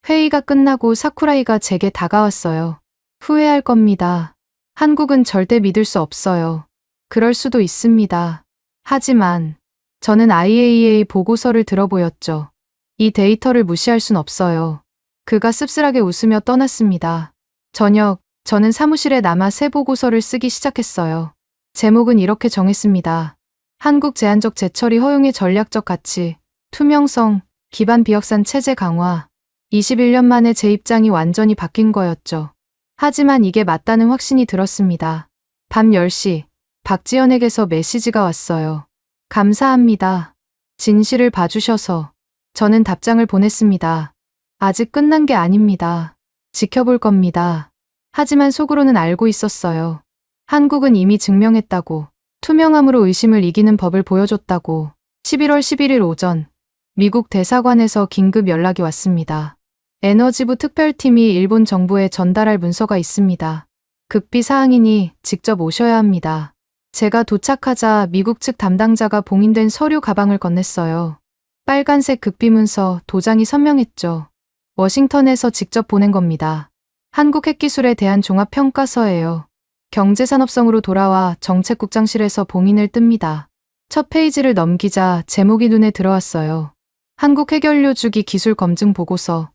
회의가 끝나고 사쿠라이가 제게 다가왔어요. 후회할 겁니다. 한국은 절대 믿을 수 없어요. 그럴 수도 있습니다. 하지만 저는 IAEA 보고서를 들어보였죠. 이 데이터를 무시할 순 없어요. 그가 씁쓸하게 웃으며 떠났습니다. 저녁, 저는 사무실에 남아 새 보고서를 쓰기 시작했어요. 제목은 이렇게 정했습니다. 한국 제한적 재처리 허용의 전략적 가치, 투명성, 기반 비확산 체제 강화. 21년 만에 제 입장이 완전히 바뀐 거였죠. 하지만 이게 맞다는 확신이 들었습니다. 밤 10시, 박지연에게서 메시지가 왔어요. 감사합니다. 진실을 봐주셔서. 저는 답장을 보냈습니다. 아직 끝난 게 아닙니다. 지켜볼 겁니다. 하지만 속으로는 알고 있었어요. 한국은 이미 증명했다고. 투명함으로 의심을 이기는 법을 보여줬다고. 11월 11일 오전, 미국 대사관에서 긴급 연락이 왔습니다. 에너지부 특별팀이 일본 정부에 전달할 문서가 있습니다. 급비 사항이니 직접 오셔야 합니다. 제가 도착하자 미국 측 담당자가 봉인된 서류 가방을 건넸어요. 빨간색 급비 문서, 도장이 선명했죠. 워싱턴에서 직접 보낸 겁니다. 한국 핵기술에 대한 종합평가서예요. 경제산업성으로 돌아와 정책국장실에서 봉인을 뜹니다. 첫 페이지를 넘기자 제목이 눈에 들어왔어요. 한국 핵연료 주기 기술 검증 보고서,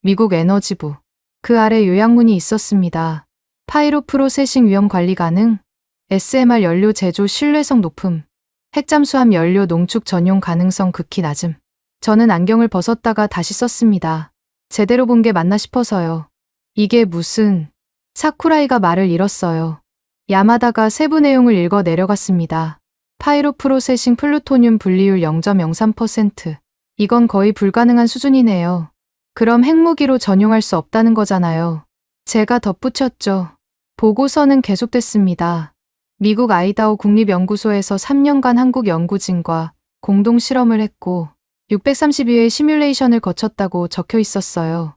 미국 에너지부. 그 아래 요약문이 있었습니다. 파이로 프로세싱 위험 관리 가능, SMR 연료 제조 신뢰성 높음, 핵잠수함 연료 농축 전용 가능성 극히 낮음. 저는 안경을 벗었다가 다시 썼습니다. 제대로 본 게 맞나 싶어서요. 이게 무슨... 사쿠라이가 말을 잃었어요. 야마다가 세부 내용을 읽어 내려갔습니다. 파이로 프로세싱 플루토늄 분리율 0.03%. 이건 거의 불가능한 수준이네요. 그럼 핵무기로 전용할 수 없다는 거잖아요. 제가 덧붙였죠. 보고서는 계속됐습니다. 미국 아이다호 국립연구소에서 3년간 한국 연구진과 공동 실험을 했고 632회의 시뮬레이션을 거쳤다고 적혀 있었어요.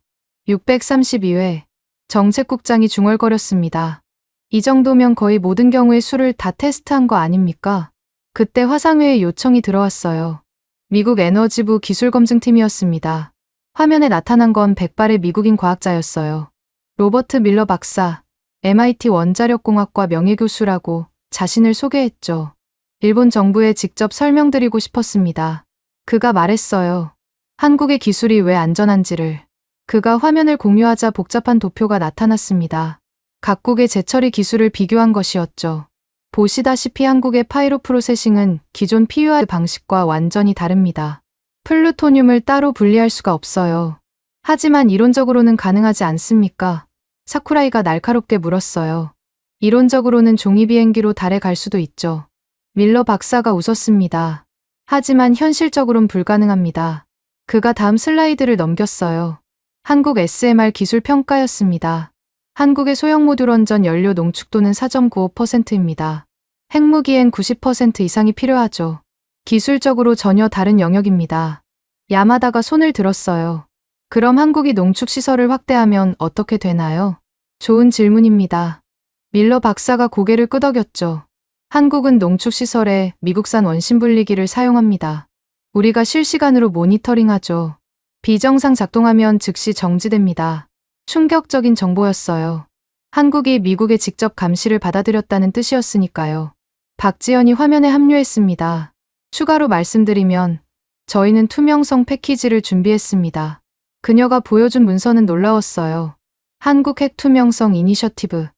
632회. 정책국장이 중얼거렸습니다. 이 정도면 거의 모든 경우의 수를 다 테스트한 거 아닙니까? 그때 화상회의 요청이 들어왔어요. 미국 에너지부 기술검증팀이었습니다. 화면에 나타난 건 백발의 미국인 과학자였어요. 로버트 밀러 박사, MIT 원자력공학과 명예교수라고 자신을 소개했죠. 일본 정부에 직접 설명드리고 싶었습니다. 그가 말했어요. 한국의 기술이 왜 안전한지를. 그가 화면을 공유하자 복잡한 도표가 나타났습니다. 각국의 재처리 기술을 비교한 것이었죠. 보시다시피 한국의 파이로 프로세싱은 기존 PUR 방식과 완전히 다릅니다. 플루토늄을 따로 분리할 수가 없어요. 하지만 이론적으로는 가능하지 않습니까? 사쿠라이가 날카롭게 물었어요. 이론적으로는 종이 비행기로 달에 갈 수도 있죠. 밀러 박사가 웃었습니다. 하지만 현실적으론 불가능합니다. 그가 다음 슬라이드를 넘겼어요. 한국 SMR 기술 평가였습니다. 한국의 소형 모듈 원전 연료 농축도는 4.95%입니다. 핵무기엔 90% 이상이 필요하죠. 기술적으로 전혀 다른 영역입니다. 야마다가 손을 들었어요. 그럼 한국이 농축시설을 확대하면 어떻게 되나요? 좋은 질문입니다. 밀러 박사가 고개를 끄덕였죠. 한국은 농축시설에 미국산 원심 분리기를 사용합니다. 우리가 실시간으로 모니터링하죠. 비정상 작동하면 즉시 정지됩니다. 충격적인 정보였어요. 한국이 미국의 직접 감시를 받아들였다는 뜻이었으니까요. 박지연이 화면에 합류했습니다. 추가로 말씀드리면 저희는 투명성 패키지를 준비했습니다. 그녀가 보여준 문서는 놀라웠어요. 한국 핵 투명성 이니셔티브,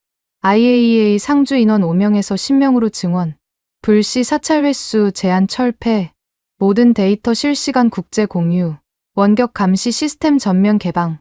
IAEA 상주 인원 5명에서 10명으로 증원, 불시 사찰 횟수 제한 철폐, 모든 데이터 실시간 국제 공유, 원격 감시 시스템 전면 개방.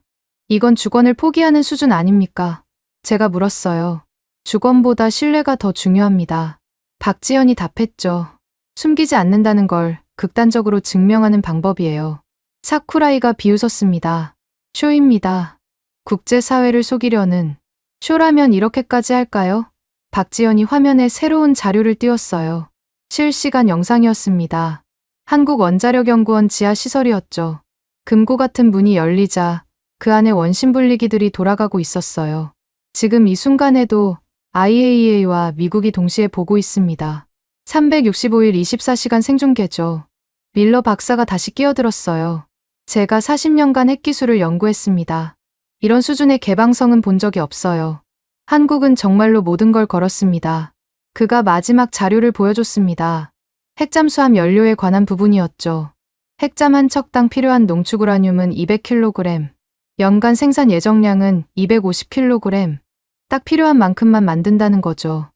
이건 주권을 포기하는 수준 아닙니까? 제가 물었어요. 주권보다 신뢰가 더 중요합니다. 박지연이 답했죠. 숨기지 않는다는 걸 극단적으로 증명하는 방법이에요. 사쿠라이가 비웃었습니다. 쇼입니다. 국제사회를 속이려는. 쇼라면 이렇게까지 할까요? 박지연이 화면에 새로운 자료를 띄웠어요. 실시간 영상이었습니다. 한국원자력연구원 지하시설이었죠. 금고 같은 문이 열리자 그 안에 원심 분리기들이 돌아가고 있었어요. 지금 이 순간에도 IAEA와 미국이 동시에 보고 있습니다. 365일 24시간 생중계죠. 밀러 박사가 다시 끼어들었어요. 제가 40년간 핵기술을 연구했습니다. 이런 수준의 개방성은 본 적이 없어요. 한국은 정말로 모든 걸 걸었습니다. 그가 마지막 자료를 보여줬습니다. 핵잠수함 연료에 관한 부분이었죠. 핵잠 한 척당 필요한 농축 우라늄은 200kg, 연간 생산 예정량은 250kg, 딱 필요한 만큼만 만든다는 거죠.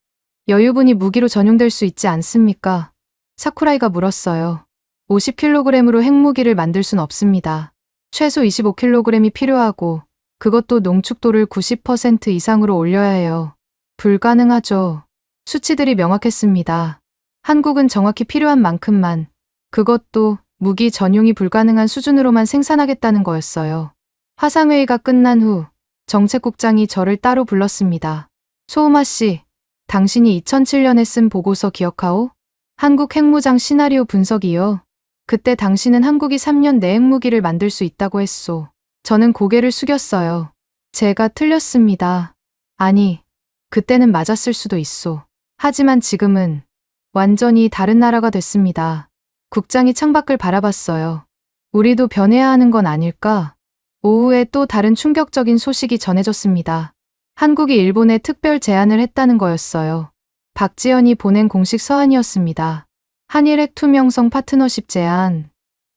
여유분이 무기로 전용될 수 있지 않습니까? 사쿠라이가 물었어요. 50kg으로 핵무기를 만들 순 없습니다. 최소 25kg이 필요하고 그것도 농축도를 90% 이상으로 올려야 해요. 불가능하죠. 수치들이 명확했습니다. 한국은 정확히 필요한 만큼만, 그것도 무기 전용이 불가능한 수준으로만 생산하겠다는 거였어요. 화상회의가 끝난 후 정책국장이 저를 따로 불렀습니다. 소우마 씨, 당신이 2007년에 쓴 보고서 기억하오? 한국 핵무장 시나리오 분석이요. 그때 당신은 한국이 3년 내 핵무기를 만들 수 있다고 했소. 저는 고개를 숙였어요. 제가 틀렸습니다. 아니, 그때는 맞았을 수도 있소. 하지만 지금은 완전히 다른 나라가 됐습니다. 국장이 창밖을 바라봤어요. 우리도 변해야 하는 건 아닐까? 오후에 또 다른 충격적인 소식이 전해졌습니다. 한국이 일본에 특별 제안을 했다는 거였어요. 박지연이 보낸 공식 서한이었습니다. 한일 핵 투명성 파트너십 제안.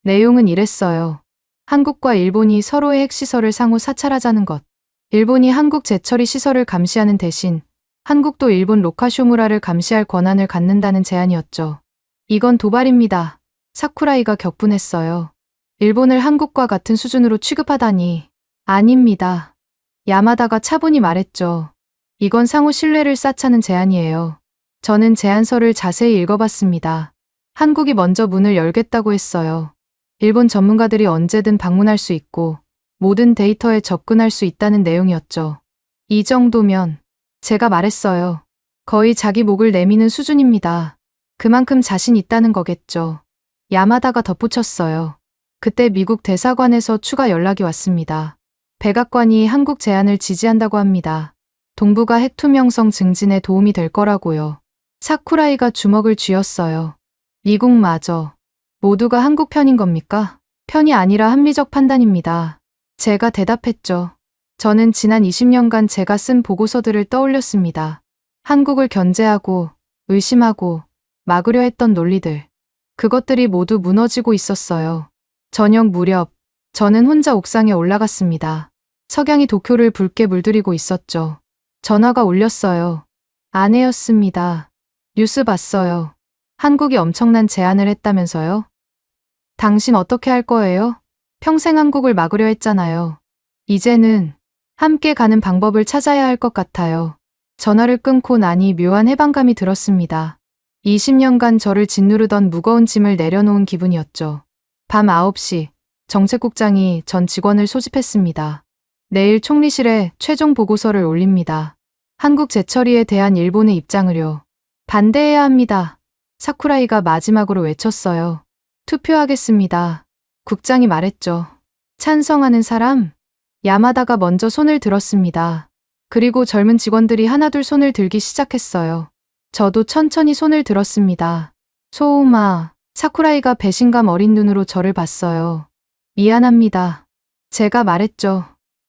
내용은 이랬어요. 한국과 일본이 서로의 핵시설을 상호 사찰하자는 것. 일본이 한국 재처리 시설을 감시하는 대신 한국도 일본 로카쇼무라를 감시할 권한을 갖는다는 제안이었죠. 이건 도발입니다. 사쿠라이가 격분했어요. 일본을 한국과 같은 수준으로 취급하다니. 아닙니다. 야마다가 차분히 말했죠. 이건 상호 신뢰를 쌓자는 제안이에요. 저는 제안서를 자세히 읽어봤습니다. 한국이 먼저 문을 열겠다고 했어요. 일본 전문가들이 언제든 방문할 수 있고 모든 데이터에 접근할 수 있다는 내용이었죠. 이 정도면 제가 말했어요. 거의 자기 목을 내미는 수준입니다. 그만큼 자신 있다는 거겠죠. 야마다가 덧붙였어요. 그때 미국 대사관에서 추가 연락이 왔습니다. 백악관이 한국 제안을 지지한다고 합니다. 동북아 핵 투명성 증진에 도움이 될 거라고요. 사쿠라이가 주먹을 쥐었어요. 미국마저. 모두가 한국 편인 겁니까? 편이 아니라 합리적 판단입니다. 제가 대답했죠. 저는 지난 20년간 제가 쓴 보고서들을 떠올렸습니다. 한국을 견제하고, 의심하고, 막으려 했던 논리들. 그것들이 모두 무너지고 있었어요. 저녁 무렵, 저는 혼자 옥상에 올라갔습니다. 석양이 도쿄를 붉게 물들이고 있었죠. 전화가 울렸어요. 아내였습니다. 뉴스 봤어요. 한국이 엄청난 제안을 했다면서요? 당신 어떻게 할 거예요? 평생 한국을 막으려 했잖아요. 이제는 함께 가는 방법을 찾아야 할 것 같아요. 전화를 끊고 나니 묘한 해방감이 들었습니다. 20년간 저를 짓누르던 무거운 짐을 내려놓은 기분이었죠. 밤 9시, 정책국장이 전 직원을 소집했습니다. 내일 총리실에 최종 보고서를 올립니다. 한국 재처리에 대한 일본의 입장을요. 반대해야 합니다. 사쿠라이가 마지막으로 외쳤어요. 투표하겠습니다. 국장이 말했죠. 찬성하는 사람? 야마다가 먼저 손을 들었습니다. 그리고 젊은 직원들이 하나둘 손을 들기 시작했어요. 저도 천천히 손을 들었습니다. 소우마, 사쿠라이가 배신감 어린 눈으로 저를 봤어요. 미안합니다. 제가 말했죠.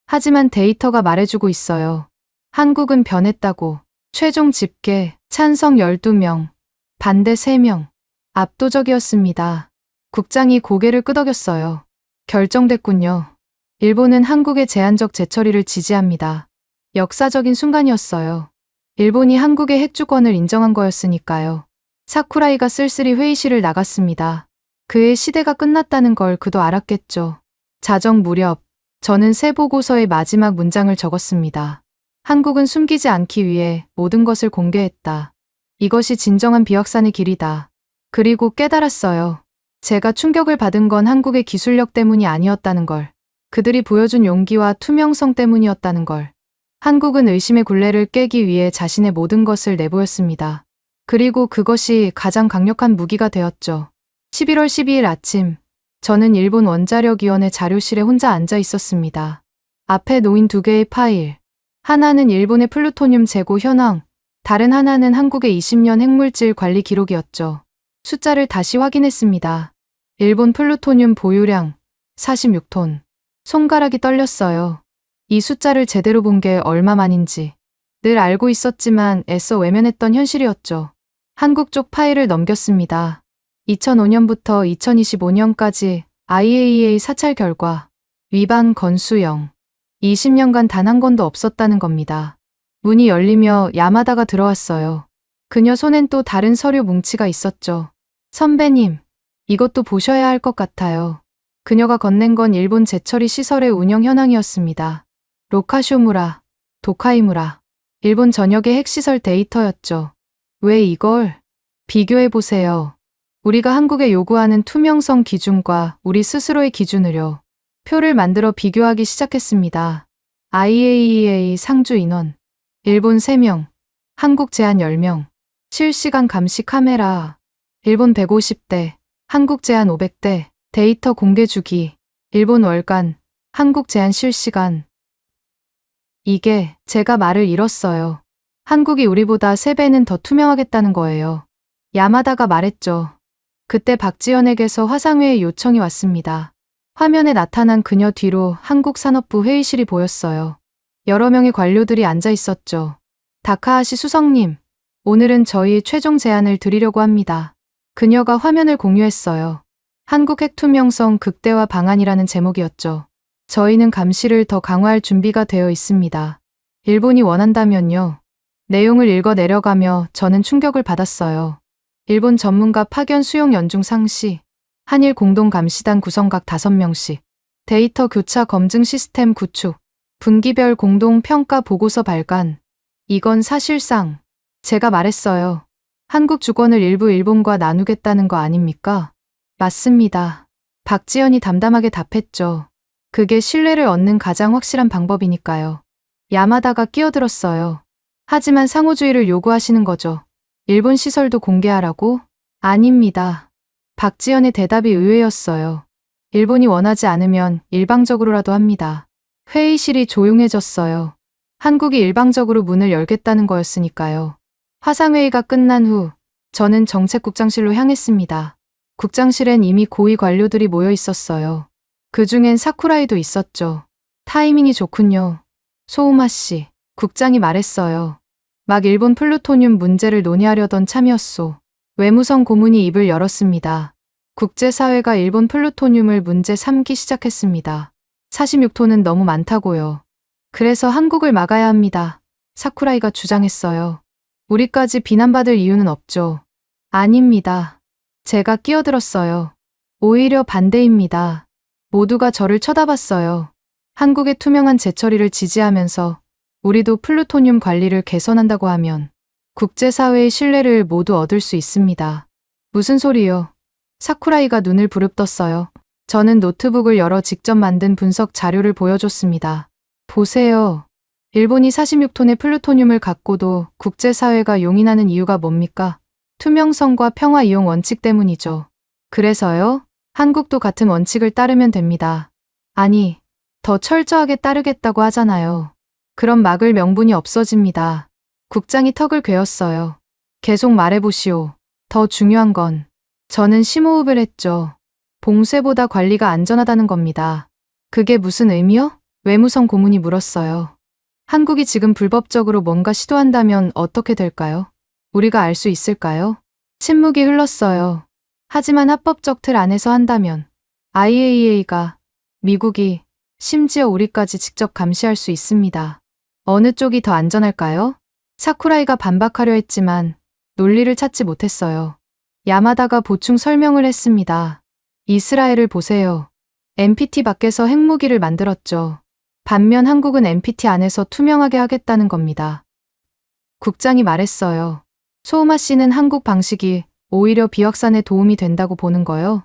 하지만 데이터가 말해주고 있어요. 한국은 변했다고. 최종 집계, 찬성 12명, 반대 3명. 압도적이었습니다. 국장이 고개를 끄덕였어요. 결정됐군요. 일본은 한국의 제한적 재처리를 지지합니다. 역사적인 순간이었어요. 일본이 한국의 핵주권을 인정한 거였으니까요. 사쿠라이가 쓸쓸히 회의실을 나갔습니다. 그의 시대가 끝났다는 걸 그도 알았겠죠. 자정 무렵, 저는 새 보고서의 마지막 문장을 적었습니다. 한국은 숨기지 않기 위해 모든 것을 공개했다. 이것이 진정한 비확산의 길이다. 그리고 깨달았어요. 제가 충격을 받은 건 한국의 기술력 때문이 아니었다는 걸. 그들이 보여준 용기와 투명성 때문이었다는 걸. 한국은 의심의 굴레를 깨기 위해 자신의 모든 것을 내보였습니다. 그리고 그것이 가장 강력한 무기가 되었죠. 11월 12일 아침, 저는 일본 원자력위원회 자료실에 혼자 앉아 있었습니다. 앞에 놓인 2개의 파일. 하나는 일본의 플루토늄 재고 현황, 다른 하나는 한국의 20년 핵물질 관리 기록이었죠. 숫자를 다시 확인했습니다. 일본 플루토늄 보유량 46톤. 손가락이 떨렸어요. 이 숫자를 제대로 본 게 얼마만인지. 늘 알고 있었지만 애써 외면했던 현실이었죠. 한국 쪽 파일을 넘겼습니다. 2005년부터 2025년까지 IAEA 사찰 결과 위반 건수 0. 20년간 단 한 건도 없었다는 겁니다. 문이 열리며 야마다가 들어왔어요. 그녀 손엔 또 다른 서류 뭉치가 있었죠. 선배님, 이것도 보셔야 할 것 같아요. 그녀가 건넨 건 일본 재처리 시설의 운영 현황이었습니다. 로카쇼무라, 도카이무라, 일본 전역의 핵시설 데이터였죠. 왜 이걸? 비교해보세요. 우리가 한국에 요구하는 투명성 기준과 우리 스스로의 기준을요. 표를 만들어 비교하기 시작했습니다. IAEA 상주 인원, 일본 3명, 한국 제한 10명, 실시간 감시 카메라, 일본 150대, 한국 제한 500대, 데이터 공개 주기, 일본 월간, 한국 제한 실시간. 이게 제가 말을 잃었어요. 한국이 우리보다 3배는 더 투명하겠다는 거예요. 야마다가 말했죠. 그때 박지연에게서 화상회의 요청이 왔습니다. 화면에 나타난 그녀 뒤로 한국산업부 회의실이 보였어요. 여러 명의 관료들이 앉아 있었죠. 다카하시 수석님, 오늘은 저희 최종 제안을 드리려고 합니다. 그녀가 화면을 공유했어요. 한국 핵 투명성 극대화 방안이라는 제목이었죠. 저희는 감시를 더 강화할 준비가 되어 있습니다. 일본이 원한다면요. 내용을 읽어 내려가며 저는 충격을 받았어요. 일본 전문가 파견 수용 연중 상시, 한일 공동 감시단 구성 각 5명씩, 데이터 교차 검증 시스템 구축, 분기별 공동 평가 보고서 발간. 이건 사실상 제가 말했어요. 한국 주권을 일부 일본과 나누겠다는 거 아닙니까? 맞습니다. 박지연이 담담하게 답했죠. 그게 신뢰를 얻는 가장 확실한 방법이니까요. 야마다가 끼어들었어요. 하지만 상호주의를 요구하시는 거죠. 일본 시설도 공개하라고? 아닙니다. 박지연의 대답이 의외였어요. 일본이 원하지 않으면 일방적으로라도 합니다. 회의실이 조용해졌어요. 한국이 일방적으로 문을 열겠다는 거였으니까요. 화상회의가 끝난 후 저는 정책국장실로 향했습니다. 국장실엔 이미 고위 관료들이 모여 있었어요. 그중엔 사쿠라이도 있었죠. 타이밍이 좋군요. 소우마 씨, 국장이 말했어요. 막 일본 플루토늄 문제를 논의하려던 참이었소. 외무성 고문이 입을 열었습니다. 국제사회가 일본 플루토늄을 문제 삼기 시작했습니다. 46톤은 너무 많다고요. 그래서 한국을 막아야 합니다. 사쿠라이가 주장했어요. 우리까지 비난받을 이유는 없죠. 아닙니다. 제가 끼어들었어요. 오히려 반대입니다. 모두가 저를 쳐다봤어요. 한국의 투명한 재처리를 지지하면서 우리도 플루토늄 관리를 개선한다고 하면 국제사회의 신뢰를 모두 얻을 수 있습니다. 무슨 소리요? 사쿠라이가 눈을 부릅떴어요. 저는 노트북을 열어 직접 만든 분석 자료를 보여줬습니다. 보세요. 일본이 46톤의 플루토늄을 갖고도 국제사회가 용인하는 이유가 뭡니까? 투명성과 평화 이용 원칙 때문이죠. 그래서요? 한국도 같은 원칙을 따르면 됩니다. 아니, 더 철저하게 따르겠다고 하잖아요. 그럼 막을 명분이 없어집니다. 국장이 턱을 괴었어요. 계속 말해보시오. 더 중요한 건 저는 심호흡을 했죠. 봉쇄보다 관리가 안전하다는 겁니다. 그게 무슨 의미요? 외무성 고문이 물었어요. 한국이 지금 불법적으로 뭔가 시도한다면 어떻게 될까요? 우리가 알 수 있을까요? 침묵이 흘렀어요. 하지만 합법적 틀 안에서 한다면 IAEA가, 미국이, 심지어 우리까지 직접 감시할 수 있습니다. 어느 쪽이 더 안전할까요? 사쿠라이가 반박하려 했지만 논리를 찾지 못했어요. 야마다가 보충 설명을 했습니다. 이스라엘을 보세요. NPT 밖에서 핵무기를 만들었죠. 반면 한국은 NPT 안에서 투명하게 하겠다는 겁니다. 국장이 말했어요. 소우마 씨는 한국 방식이 오히려 비확산에 도움이 된다고 보는 거요?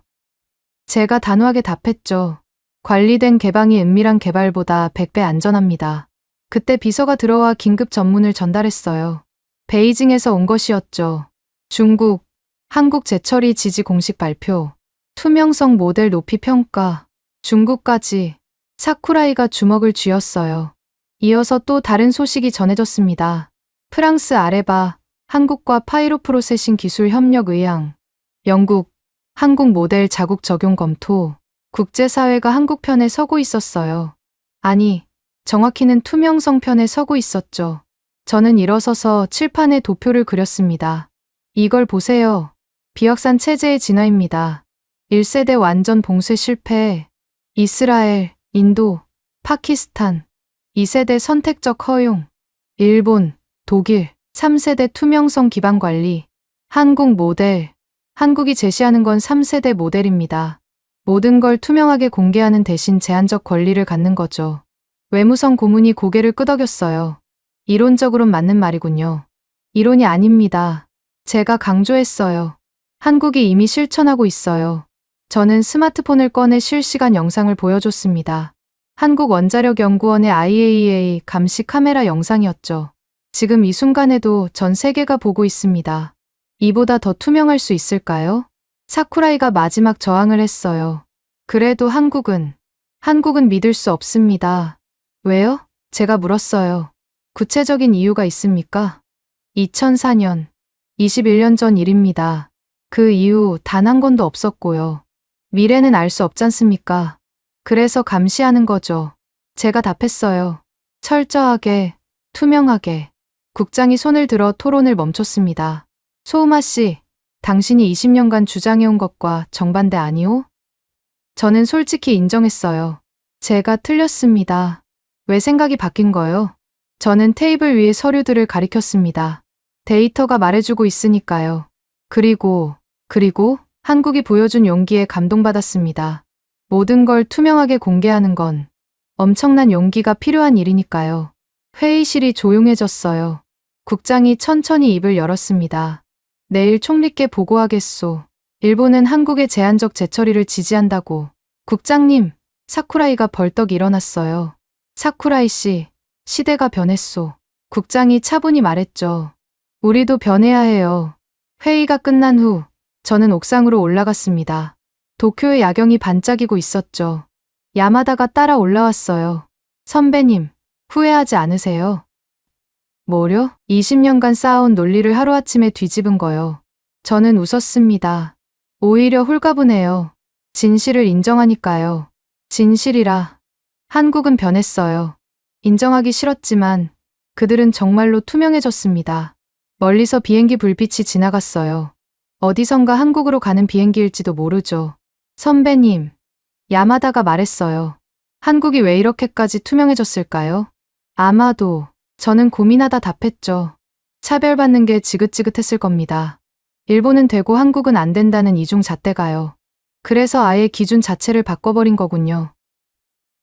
제가 단호하게 답했죠. 관리된 개방이 은밀한 개발보다 100배 안전합니다. 그때 비서가 들어와 긴급 전문을 전달했어요. 베이징에서 온 것이었죠. 중국, 한국 재처리 지지 공식 발표, 투명성 모델 높이 평가, 중국까지. 사쿠라이가 주먹을 쥐었어요. 이어서 또 다른 소식이 전해졌습니다. 프랑스 아레바, 한국과 파이로 프로세싱 기술 협력 의향, 영국, 한국 모델 자국 적용 검토, 국제사회가 한국 편에 서고 있었어요. 아니, 정확히는 투명성 편에 서고 있었죠. 저는 일어서서 칠판에 도표를 그렸습니다. 이걸 보세요. 비확산 체제의 진화입니다. 1세대 완전 봉쇄 실패, 이스라엘, 인도, 파키스탄, 2세대 선택적 허용, 일본, 독일, 3세대 투명성 기반 관리, 한국 모델. 한국이 제시하는 건 3세대 모델입니다. 모든 걸 투명하게 공개하는 대신 제한적 권리를 갖는 거죠. 외무성 고문이 고개를 끄덕였어요. 이론적으론 맞는 말이군요. 이론이 아닙니다. 제가 강조했어요. 한국이 이미 실천하고 있어요. 저는 스마트폰을 꺼내 실시간 영상을 보여줬습니다. 한국원자력연구원의 IAEA 감시 카메라 영상이었죠. 지금 이 순간에도 전 세계가 보고 있습니다. 이보다 더 투명할 수 있을까요? 사쿠라이가 마지막 저항을 했어요. 그래도 한국은 믿을 수 없습니다. 왜요? 제가 물었어요. 구체적인 이유가 있습니까? 2004년, 21년 전 일입니다. 그 이후 단 한 건도 없었고요. 미래는 알 수 없지 않습니까? 그래서 감시하는 거죠. 제가 답했어요. 철저하게, 투명하게. 국장이 손을 들어 토론을 멈췄습니다. 소음아 씨, 당신이 20년간 주장해온 것과 정반대 아니오? 저는 솔직히 인정했어요. 제가 틀렸습니다. 왜 생각이 바뀐 거요? 저는 테이블 위에 서류들을 가리켰습니다. 데이터가 말해주고 있으니까요. 그리고 한국이 보여준 용기에 감동받았습니다. 모든 걸 투명하게 공개하는 건 엄청난 용기가 필요한 일이니까요. 회의실이 조용해졌어요. 국장이 천천히 입을 열었습니다. 내일 총리께 보고하겠소. 일본은 한국의 제한적 재처리를 지지한다고. 국장님, 사쿠라이가 벌떡 일어났어요. 사쿠라이 씨, 시대가 변했소. 국장이 차분히 말했죠. 우리도 변해야 해요. 회의가 끝난 후 저는 옥상으로 올라갔습니다. 도쿄의 야경이 반짝이고 있었죠. 야마다가 따라 올라왔어요. 선배님, 후회하지 않으세요? 뭐려? 20년간 쌓아온 논리를 하루아침에 뒤집은 거요. 저는 웃었습니다. 오히려 홀가분해요. 진실을 인정하니까요. 진실이라. 한국은 변했어요. 인정하기 싫었지만 그들은 정말로 투명해졌습니다. 멀리서 비행기 불빛이 지나갔어요. 어디선가 한국으로 가는 비행기일지도 모르죠. 선배님, 야마다가 말했어요. 한국이 왜 이렇게까지 투명해졌을까요? 아마도 저는 고민하다 답했죠. 차별받는 게 지긋지긋했을 겁니다. 일본은 되고 한국은 안 된다는 이중 잣대가요. 그래서 아예 기준 자체를 바꿔버린 거군요.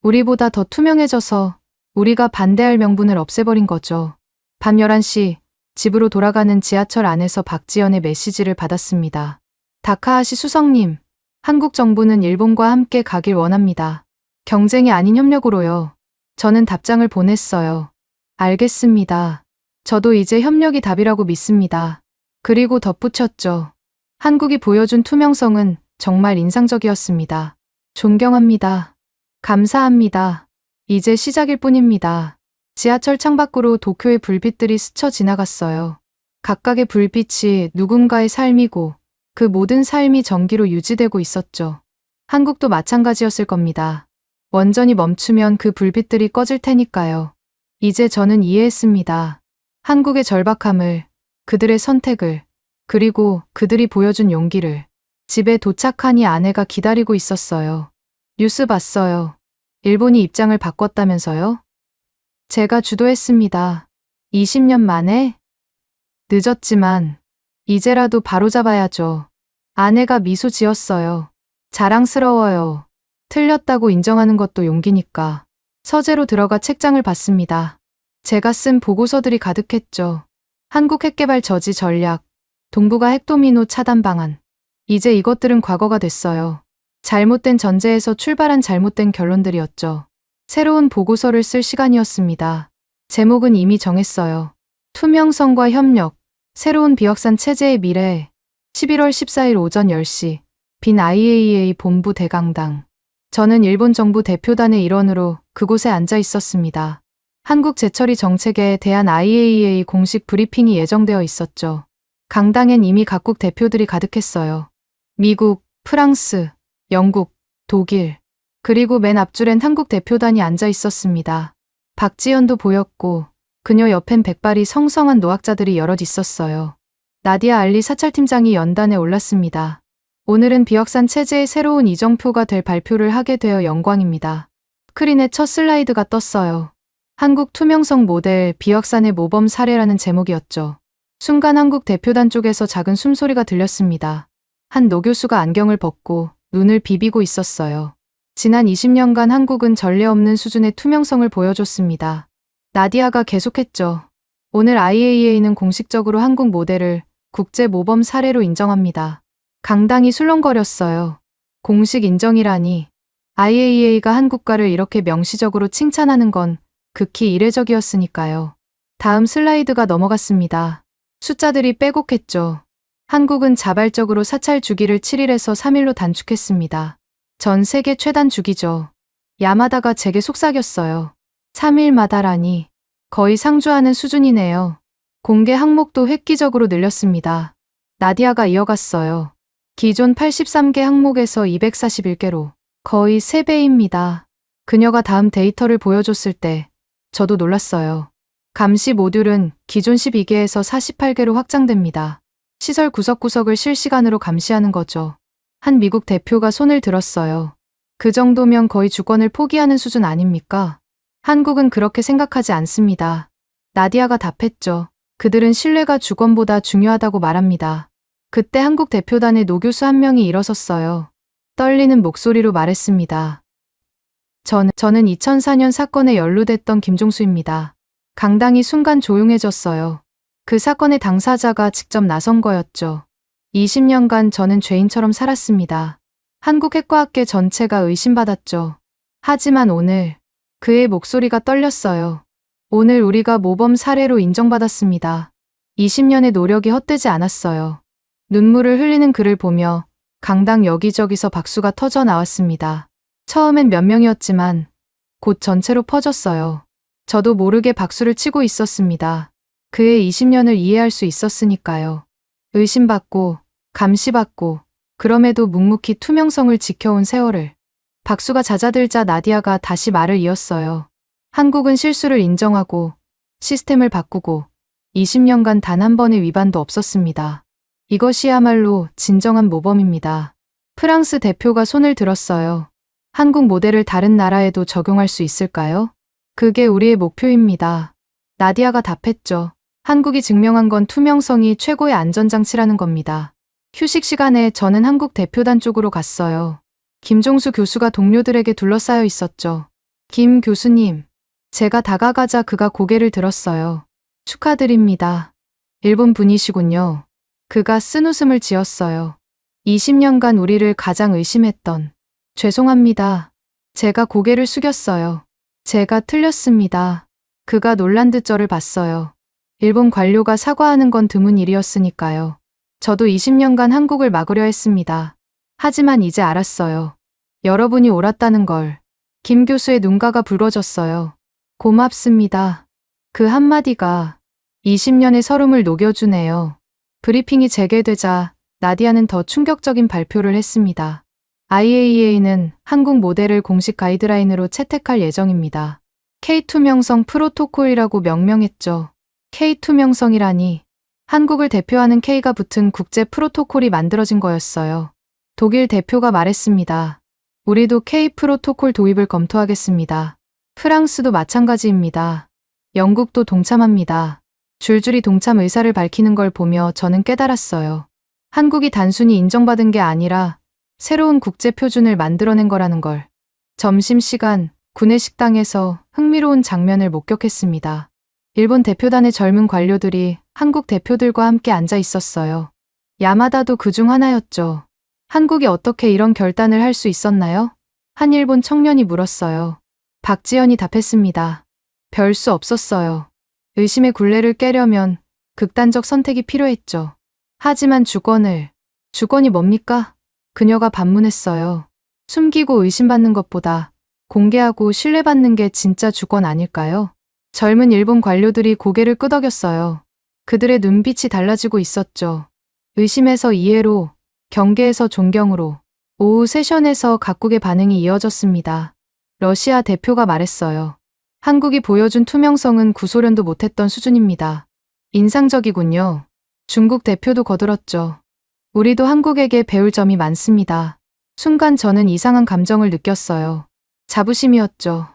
우리보다 더 투명해져서 우리가 반대할 명분을 없애버린 거죠. 밤 11시 집으로 돌아가는 지하철 안에서 박지연의 메시지를 받았습니다. 다카하시 수석님, 한국 정부는 일본과 함께 가길 원합니다. 경쟁이 아닌 협력으로요. 저는 답장을 보냈어요. 알겠습니다. 저도 이제 협력이 답이라고 믿습니다. 그리고 덧붙였죠. 한국이 보여준 투명성은 정말 인상적이었습니다. 존경합니다. 감사합니다. 이제 시작일 뿐입니다. 지하철 창밖으로 도쿄의 불빛들이 스쳐 지나갔어요. 각각의 불빛이 누군가의 삶이고 그 모든 삶이 전기로 유지되고 있었죠. 한국도 마찬가지였을 겁니다. 원전이 멈추면 그 불빛들이 꺼질 테니까요. 이제 저는 이해했습니다. 한국의 절박함을, 그들의 선택을, 그리고 그들이 보여준 용기를. 집에 도착하니 아내가 기다리고 있었어요. 뉴스 봤어요. 일본이 입장을 바꿨다면서요? 제가 주도했습니다. 20년 만에? 늦었지만 이제라도 바로잡아야죠. 아내가 미소 지었어요. 자랑스러워요. 틀렸다고 인정하는 것도 용기니까. 서재로 들어가 책장을 봤습니다. 제가 쓴 보고서들이 가득했죠. 한국 핵개발 저지 전략, 동북아 핵도미노 차단 방안. 이제 이것들은 과거가 됐어요. 잘못된 전제에서 출발한 잘못된 결론들이었죠. 새로운 보고서를 쓸 시간이었습니다. 제목은 이미 정했어요. 투명성과 협력, 새로운 비확산 체제의 미래. 11월 14일 오전 10시, 빈 IAEA 본부 대강당. 저는 일본 정부 대표단의 일원으로 그곳에 앉아 있었습니다. 한국 재처리 정책에 대한 IAEA 공식 브리핑이 예정되어 있었죠. 강당엔 이미 각국 대표들이 가득했어요. 미국, 프랑스, 영국, 독일, 그리고 맨 앞줄엔 한국 대표단이 앉아 있었습니다. 박지연도 보였고 그녀 옆엔 백발이 성성한 노학자들이 여럿 있었어요. 나디아 알리 사찰팀장이 연단에 올랐습니다. 오늘은 비확산 체제의 새로운 이정표가 될 발표를 하게 되어 영광입니다. 스크린에 첫 슬라이드가 떴어요. 한국 투명성 모델 비확산의 모범 사례라는 제목이었죠. 순간 한국 대표단 쪽에서 작은 숨소리가 들렸습니다. 한 노교수가 안경을 벗고 눈을 비비고 있었어요. 지난 20년간 한국은 전례 없는 수준의 투명성을 보여줬습니다. 나디아가 계속했죠. 오늘 IAEA는 공식적으로 한국 모델을 국제 모범 사례로 인정합니다. 강당이 술렁거렸어요. 공식 인정이라니. IAEA가 한국가를 이렇게 명시적으로 칭찬하는 건 극히 이례적이었으니까요. 다음 슬라이드가 넘어갔습니다. 숫자들이 빼곡했죠. 한국은 자발적으로 사찰 주기를 7일에서 3일로 단축했습니다. 전 세계 최단 주기죠. 야마다가 제게 속삭였어요. 3일마다라니. 거의 상주하는 수준이네요. 공개 항목도 획기적으로 늘렸습니다. 나디아가 이어갔어요. 기존 83개 항목에서 241개로 거의 3배입니다. 그녀가 다음 데이터를 보여줬을 때 저도 놀랐어요. 감시 모듈은 기존 12개에서 48개로 확장됩니다. 시설 구석구석을 실시간으로 감시하는 거죠. 한 미국 대표가 손을 들었어요. 그 정도면 거의 주권을 포기하는 수준 아닙니까? 한국은 그렇게 생각하지 않습니다. 나디아가 답했죠. 그들은 신뢰가 주권보다 중요하다고 말합니다. 그때 한국 대표단의 노 교수 한 명이 일어섰어요. 떨리는 목소리로 말했습니다. 저는 2004년 사건에 연루됐던 김종수입니다. 강당이 순간 조용해졌어요. 그 사건의 당사자가 직접 나선 거였죠. 20년간 저는 죄인처럼 살았습니다. 한국 핵과학계 전체가 의심받았죠. 하지만 오늘 그의 목소리가 떨렸어요. 오늘 우리가 모범 사례로 인정받았습니다. 20년의 노력이 헛되지 않았어요. 눈물을 흘리는 그를 보며 강당 여기저기서 박수가 터져 나왔습니다. 처음엔 몇 명이었지만 곧 전체로 퍼졌어요. 저도 모르게 박수를 치고 있었습니다. 그의 20년을 이해할 수 있었으니까요. 의심받고 감시받고 그럼에도 묵묵히 투명성을 지켜온 세월을. 박수가 잦아들자 나디아가 다시 말을 이었어요. 한국은 실수를 인정하고 시스템을 바꾸고 20년간 단 한 번의 위반도 없었습니다. 이것이야말로 진정한 모범입니다. 프랑스 대표가 손을 들었어요. 한국 모델을 다른 나라에도 적용할 수 있을까요? 그게 우리의 목표입니다. 나디아가 답했죠. 한국이 증명한 건 투명성이 최고의 안전장치라는 겁니다. 휴식 시간에 저는 한국 대표단 쪽으로 갔어요. 김종수 교수가 동료들에게 둘러싸여 있었죠. 김 교수님, 제가 다가가자 그가 고개를 들었어요. 축하드립니다. 일본 분이시군요. 그가 쓴웃음을 지었어요. 20년간 우리를 가장 의심했던. 죄송합니다. 제가 고개를 숙였어요. 제가 틀렸습니다. 그가 놀란 듯 저를 봤어요. 일본 관료가 사과하는 건 드문 일이었으니까요. 저도 20년간 한국을 막으려 했습니다. 하지만 이제 알았어요. 여러분이 옳았다는 걸. 김 교수의 눈가가 붉어졌어요. 고맙습니다. 그 한마디가 20년의 서름을 녹여주네요. 브리핑이 재개되자 나디아는 더 충격적인 발표를 했습니다. IAEA는 한국 모델을 공식 가이드라인으로 채택할 예정입니다. K 투명성 프로토콜이라고 명명했죠. K 투명성이라니. 한국을 대표하는 K가 붙은 국제 프로토콜이 만들어진 거였어요. 독일 대표가 말했습니다. 우리도 K 프로토콜 도입을 검토하겠습니다. 프랑스도 마찬가지입니다. 영국도 동참합니다. 줄줄이 동참 의사를 밝히는 걸 보며 저는 깨달았어요. 한국이 단순히 인정받은 게 아니라 새로운 국제 표준을 만들어낸 거라는 걸. 점심시간 구내 식당에서 흥미로운 장면을 목격했습니다. 일본 대표단의 젊은 관료들이 한국 대표들과 함께 앉아 있었어요. 야마다도 그중 하나였죠. 한국이 어떻게 이런 결단을 할 수 있었나요? 한 일본 청년이 물었어요. 박지현이 답했습니다. 별 수 없었어요. 의심의 굴레를 깨려면 극단적 선택이 필요했죠. 하지만 주권이 뭡니까? 그녀가 반문했어요. 숨기고 의심받는 것보다 공개하고 신뢰받는 게 진짜 주권 아닐까요? 젊은 일본 관료들이 고개를 끄덕였어요. 그들의 눈빛이 달라지고 있었죠. 의심에서 이해로, 경계에서 존경으로. 오후 세션에서 각국의 반응이 이어졌습니다. 러시아 대표가 말했어요. 한국이 보여준 투명성은 구소련도 못했던 수준입니다. 인상적이군요. 중국 대표도 거들었죠. 우리도 한국에게 배울 점이 많습니다. 순간 저는 이상한 감정을 느꼈어요. 자부심이었죠.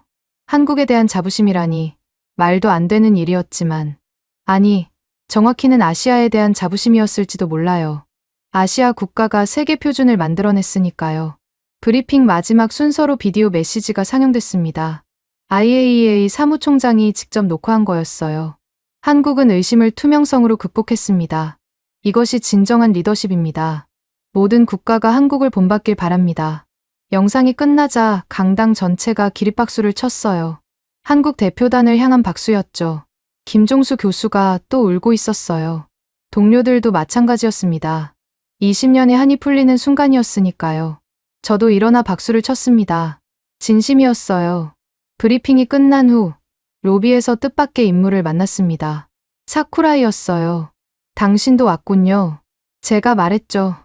한국에 대한 자부심이라니 말도 안 되는 일이었지만, 아니, 정확히는 아시아에 대한 자부심이었을지도 몰라요. 아시아 국가가 세계 표준을 만들어냈으니까요. 브리핑 마지막 순서로 비디오 메시지가 상영됐습니다. IAEA 사무총장이 직접 녹화한 거였어요. 한국은 의심을 투명성으로 극복했습니다. 이것이 진정한 리더십입니다. 모든 국가가 한국을 본받길 바랍니다. 영상이 끝나자 강당 전체가 기립박수를 쳤어요. 한국 대표단을 향한 박수였죠. 김종수 교수가 또 울고 있었어요. 동료들도 마찬가지였습니다. 20년의 한이 풀리는 순간이었으니까요. 저도 일어나 박수를 쳤습니다. 진심이었어요. 브리핑이 끝난 후 로비에서 뜻밖의 인물을 만났습니다. 사쿠라이였어요. 당신도 왔군요. 제가 말했죠.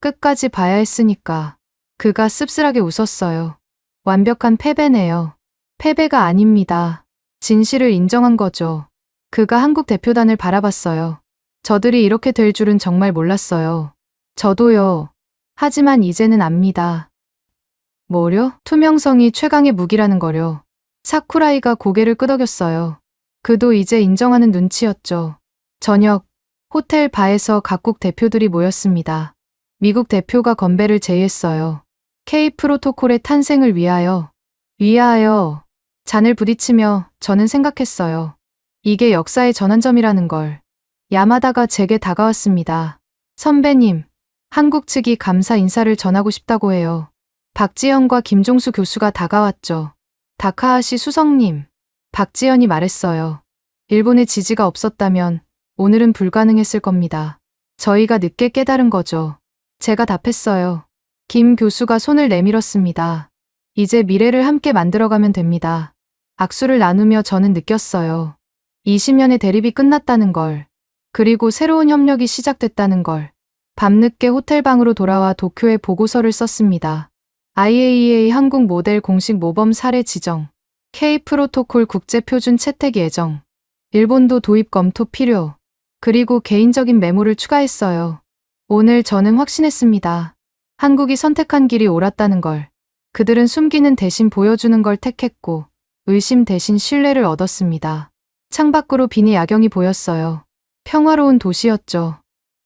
끝까지 봐야 했으니까. 그가 씁쓸하게 웃었어요. 완벽한 패배네요. 패배가 아닙니다. 진실을 인정한 거죠. 그가 한국 대표단을 바라봤어요. 저들이 이렇게 될 줄은 정말 몰랐어요. 저도요. 하지만 이제는 압니다. 뭐려? 투명성이 최강의 무기라는 거려. 사쿠라이가 고개를 끄덕였어요. 그도 이제 인정하는 눈치였죠. 저녁, 호텔 바에서 각국 대표들이 모였습니다. 미국 대표가 건배를 제의했어요. K 프로토콜의 탄생을 위하여. 잔을 부딪히며 저는 생각했어요. 이게 역사의 전환점이라는 걸. 야마다가 제게 다가왔습니다. 선배님, 한국 측이 감사 인사를 전하고 싶다고 해요. 박지현과 김종수 교수가 다가왔죠. 다카하시 수석님, 박지현이 말했어요. 일본의 지지가 없었다면 오늘은 불가능했을 겁니다. 저희가 늦게 깨달은 거죠. 제가 답했어요. 김 교수가 손을 내밀었습니다. 이제 미래를 함께 만들어가면 됩니다. 악수를 나누며 저는 느꼈어요. 20년의 대립이 끝났다는 걸. 그리고 새로운 협력이 시작됐다는 걸. 밤늦게 호텔방으로 돌아와 도쿄에 보고서를 썼습니다. IAEA 한국 모델 공식 모범 사례 지정. K 프로토콜 국제표준 채택 예정. 일본도 도입 검토 필요. 그리고 개인적인 메모를 추가했어요. 오늘 저는 확신했습니다. 한국이 선택한 길이 옳았다는 걸. 그들은 숨기는 대신 보여주는 걸 택했고 의심 대신 신뢰를 얻었습니다. 창밖으로 비니 야경이 보였어요. 평화로운 도시였죠.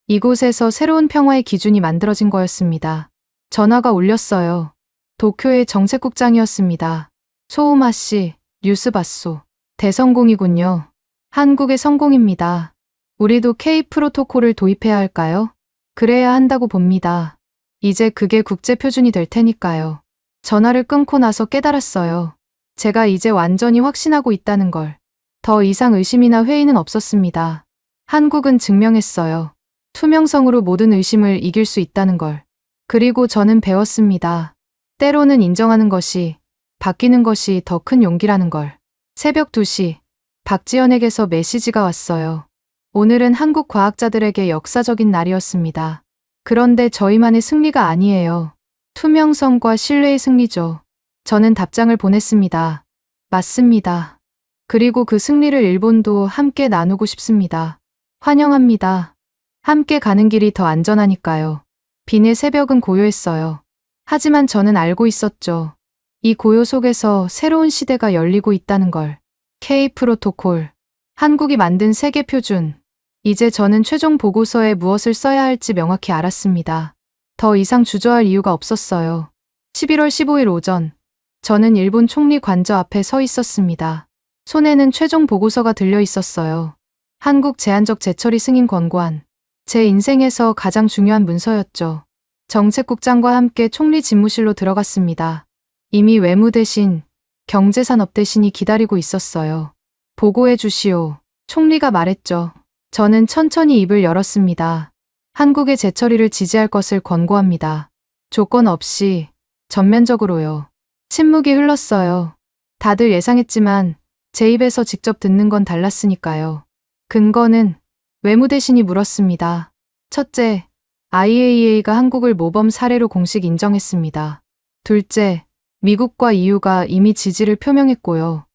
이곳에서 새로운 평화의 기준이 만들어진 거였습니다. 전화가 울렸어요. 도쿄의 정책국장이었습니다. 소우마 씨, 뉴스 봤소. 대성공이군요. 한국의 성공입니다. 우리도 K 프로토콜을 도입해야 할까요? 그래야 한다고 봅니다. 이제 그게 국제 표준이 될 테니까요. 전화를 끊고 나서 깨달았어요. 제가 이제 완전히 확신하고 있다는 걸. 더 이상 의심이나 회의는 없었습니다. 한국은 증명했어요. 투명성으로 모든 의심을 이길 수 있다는 걸. 그리고 저는 배웠습니다. 때로는 인정하는 것이, 바뀌는 것이 더 큰 용기라는 걸. 새벽 2시, 박지연에게서 메시지가 왔어요. 오늘은 한국 과학자들에게 역사적인 날이었습니다. 그런데 저희만의 승리가 아니에요. 투명성과 신뢰의 승리죠. 저는 답장을 보냈습니다. 맞습니다. 그리고 그 승리를 일본도 함께 나누고 싶습니다. 환영합니다. 함께 가는 길이 더 안전하니까요. 빈의 새벽은 고요했어요. 하지만 저는 알고 있었죠. 이 고요 속에서 새로운 시대가 열리고 있다는 걸. K 프로토콜. 한국이 만든 세계 표준. 이제 저는 최종 보고서에 무엇을 써야 할지 명확히 알았습니다. 더 이상 주저할 이유가 없었어요. 11월 15일 오전. 저는 일본 총리 관저 앞에 서 있었습니다. 손에는 최종 보고서가 들려 있었어요. 한국 제한적 재처리 승인 권고안. 제 인생에서 가장 중요한 문서였죠. 정책국장과 함께 총리 집무실로 들어갔습니다. 이미 외무 대신, 경제산업 대신이 기다리고 있었어요. 보고해 주시오. 총리가 말했죠. 저는 천천히 입을 열었습니다. 한국의 재처리를 지지할 것을 권고합니다. 조건 없이, 전면적으로요. 침묵이 흘렀어요. 다들 예상했지만 제 입에서 직접 듣는 건 달랐으니까요. 근거는 외무대신이 물었습니다. 첫째, IAEA가 한국을 모범 사례로 공식 인정했습니다. 둘째, 미국과 EU가 이미 지지를 표명했고요.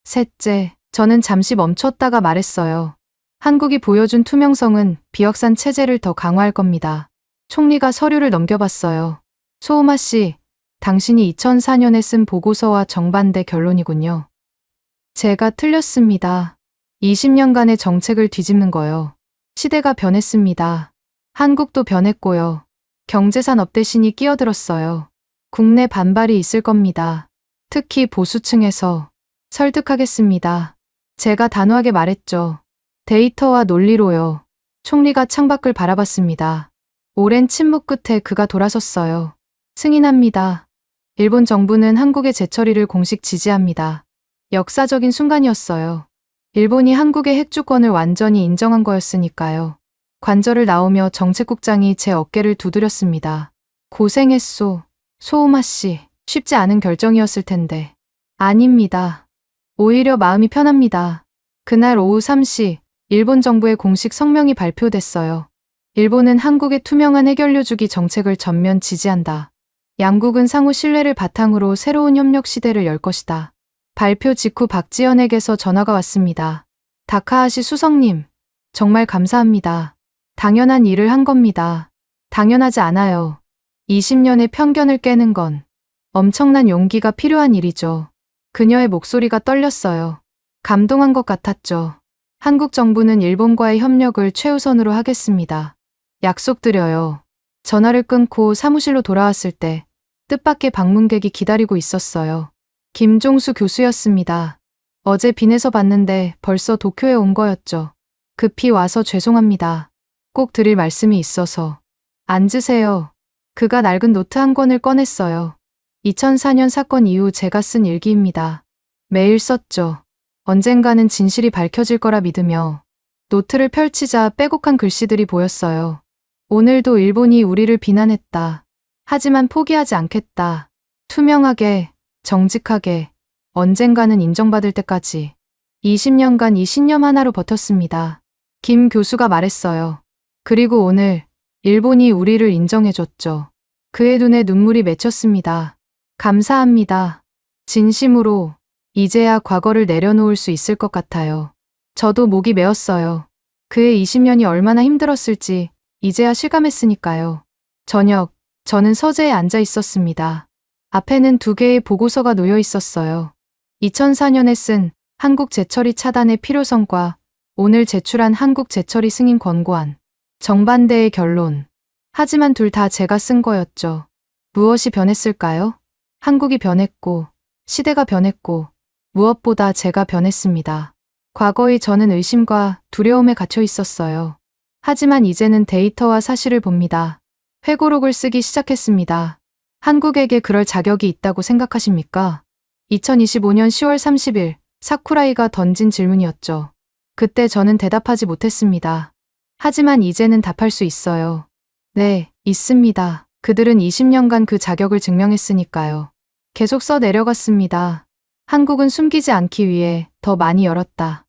셋째, 저는 잠시 멈췄다가 말했어요. 한국이 보여준 투명성은 비확산 체제를 더 강화할 겁니다. 총리가 서류를 넘겨봤어요. 소우마 씨, 당신이 2004년에 쓴 보고서와 정반대 결론이군요. 제가 틀렸습니다. 20년간의 정책을 뒤집는 거요. 시대가 변했습니다. 한국도 변했고요. 경제산업 대신이 끼어들었어요. 국내 반발이 있을 겁니다. 특히 보수층에서. 설득하겠습니다. 제가 단호하게 말했죠. 데이터와 논리로요. 총리가 창밖을 바라봤습니다. 오랜 침묵 끝에 그가 돌아섰어요. 승인합니다. 일본 정부는 한국의 재처리를 공식 지지합니다. 역사적인 순간이었어요. 일본이 한국의 핵주권을 완전히 인정한 거였으니까요. 관절을 나오며 정책국장이 제 어깨를 두드렸습니다. 고생했소. 소우마 씨, 쉽지 않은 결정이었을 텐데. 아닙니다. 오히려 마음이 편합니다. 그날 오후 3시, 일본 정부의 공식 성명이 발표됐어요. 일본은 한국의 투명한 해결료 주기 정책을 전면 지지한다. 양국은 상호 신뢰를 바탕으로 새로운 협력 시대를 열 것이다. 발표 직후 박지연에게서 전화가 왔습니다. 다카하시 수석님, 정말 감사합니다. 당연한 일을 한 겁니다. 당연하지 않아요. 20년의 편견을 깨는 건 엄청난 용기가 필요한 일이죠. 그녀의 목소리가 떨렸어요. 감동한 것 같았죠. 한국 정부는 일본과의 협력을 최우선으로 하겠습니다. 약속드려요. 전화를 끊고 사무실로 돌아왔을 때 뜻밖의 방문객이 기다리고 있었어요. 김종수 교수였습니다. 어제 빈에서 봤는데 벌써 도쿄에 온 거였죠. 급히 와서 죄송합니다. 꼭 드릴 말씀이 있어서. 앉으세요. 그가 낡은 노트 한 권을 꺼냈어요. 2004년 사건 이후 제가 쓴 일기입니다. 매일 썼죠. 언젠가는 진실이 밝혀질 거라 믿으며. 노트를 펼치자 빼곡한 글씨들이 보였어요. 오늘도 일본이 우리를 비난했다. 하지만 포기하지 않겠다. 투명하게, 정직하게, 언젠가는 인정받을 때까지. 20년간 이 신념 하나로 버텼습니다. 김 교수가 말했어요. 그리고 오늘 일본이 우리를 인정해줬죠. 그의 눈에 눈물이 맺혔습니다. 감사합니다. 진심으로. 이제야 과거를 내려놓을 수 있을 것 같아요. 저도 목이 메었어요. 그의 20년이 얼마나 힘들었을지 이제야 실감했으니까요. 저녁, 저는 서재에 앉아 있었습니다. 앞에는 2개의 보고서가 놓여 있었어요. 2004년에 쓴 한국 재처리 차단의 필요성과 오늘 제출한 한국 재처리 승인 권고안. 정반대의 결론. 하지만 둘 다 제가 쓴 거였죠. 무엇이 변했을까요? 한국이 변했고, 시대가 변했고, 무엇보다 제가 변했습니다. 과거의 저는 의심과 두려움에 갇혀 있었어요. 하지만 이제는 데이터와 사실을 봅니다. 회고록을 쓰기 시작했습니다. 한국에게 그럴 자격이 있다고 생각하십니까? 2025년 10월 30일 사쿠라이가 던진 질문이었죠. 그때 저는 대답하지 못했습니다. 하지만 이제는 답할 수 있어요. 네, 있습니다. 그들은 20년간 그 자격을 증명했으니까요. 계속 써 내려갔습니다. 한국은 숨기지 않기 위해 더 많이 열었다.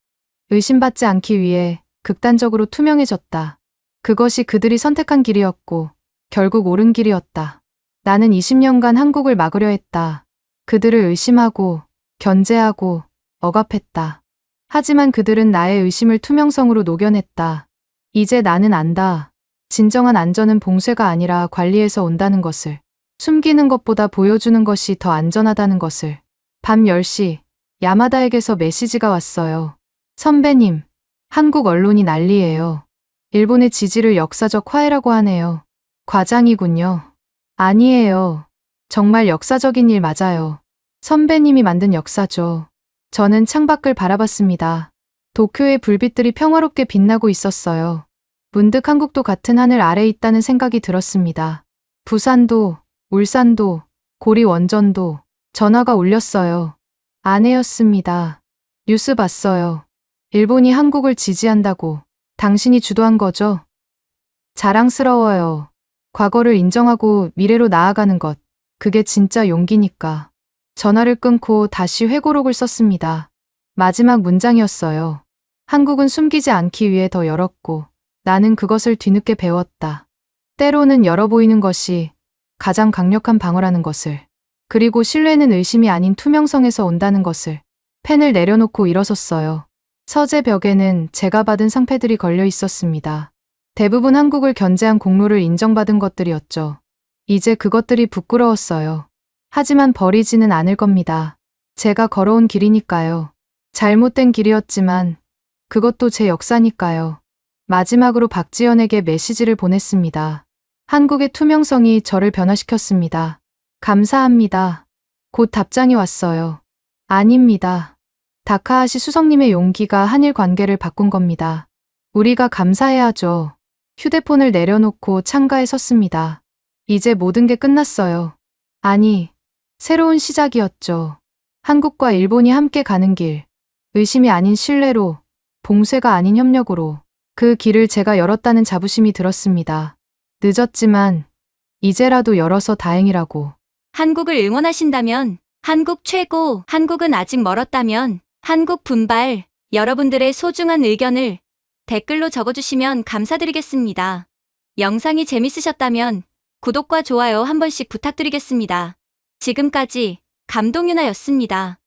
의심받지 않기 위해 극단적으로 투명해졌다. 그것이 그들이 선택한 길이었고 결국 옳은 길이었다. 나는 20년간 한국을 막으려 했다. 그들을 의심하고 견제하고 억압했다. 하지만 그들은 나의 의심을 투명성으로 녹여냈다. 이제 나는 안다. 진정한 안전은 봉쇄가 아니라 관리에서 온다는 것을. 숨기는 것보다 보여주는 것이 더 안전하다는 것을. 밤 10시, 야마다에게서 메시지가 왔어요. 선배님, 한국 언론이 난리예요. 일본의 지지를 역사적 화해라고 하네요. 과장이군요. 아니에요. 정말 역사적인 일 맞아요. 선배님이 만든 역사죠. 저는 창밖을 바라봤습니다. 도쿄의 불빛들이 평화롭게 빛나고 있었어요. 문득 한국도 같은 하늘 아래 있다는 생각이 들었습니다. 부산도, 울산도, 고리 원전도. 전화가 울렸어요. 아내였습니다. 뉴스 봤어요. 일본이 한국을 지지한다고. 당신이 주도한 거죠? 자랑스러워요. 과거를 인정하고 미래로 나아가는 것. 그게 진짜 용기니까. 전화를 끊고 다시 회고록을 썼습니다. 마지막 문장이었어요. 한국은 숨기지 않기 위해 더 열었고 나는 그것을 뒤늦게 배웠다. 때로는 열어 보이는 것이 가장 강력한 방어라는 것을. 그리고 신뢰는 의심이 아닌 투명성에서 온다는 것을. 펜을 내려놓고 일어섰어요. 서재 벽에는 제가 받은 상패들이 걸려 있었습니다. 대부분 한국을 견제한 공로를 인정받은 것들이었죠. 이제 그것들이 부끄러웠어요. 하지만 버리지는 않을 겁니다. 제가 걸어온 길이니까요. 잘못된 길이었지만 그것도 제 역사니까요. 마지막으로 박지연에게 메시지를 보냈습니다. 한국의 투명성이 저를 변화시켰습니다. 감사합니다. 곧 답장이 왔어요. 아닙니다. 다카하시 수석님의 용기가 한일 관계를 바꾼 겁니다. 우리가 감사해야죠. 휴대폰을 내려놓고 창가에 섰습니다. 이제 모든 게 끝났어요. 아니, 새로운 시작이었죠. 한국과 일본이 함께 가는 길. 의심이 아닌 신뢰로, 봉쇄가 아닌 협력으로. 그 길을 제가 열었다는 자부심이 들었습니다. 늦었지만 이제라도 열어서 다행이라고. 한국을 응원하신다면, 한국 최고, 한국은 아직 멀었다면, 한국 분발, 여러분들의 소중한 의견을 댓글로 적어주시면 감사드리겠습니다. 영상이 재밌으셨다면 구독과 좋아요 한 번씩 부탁드리겠습니다. 지금까지 감동유나였습니다.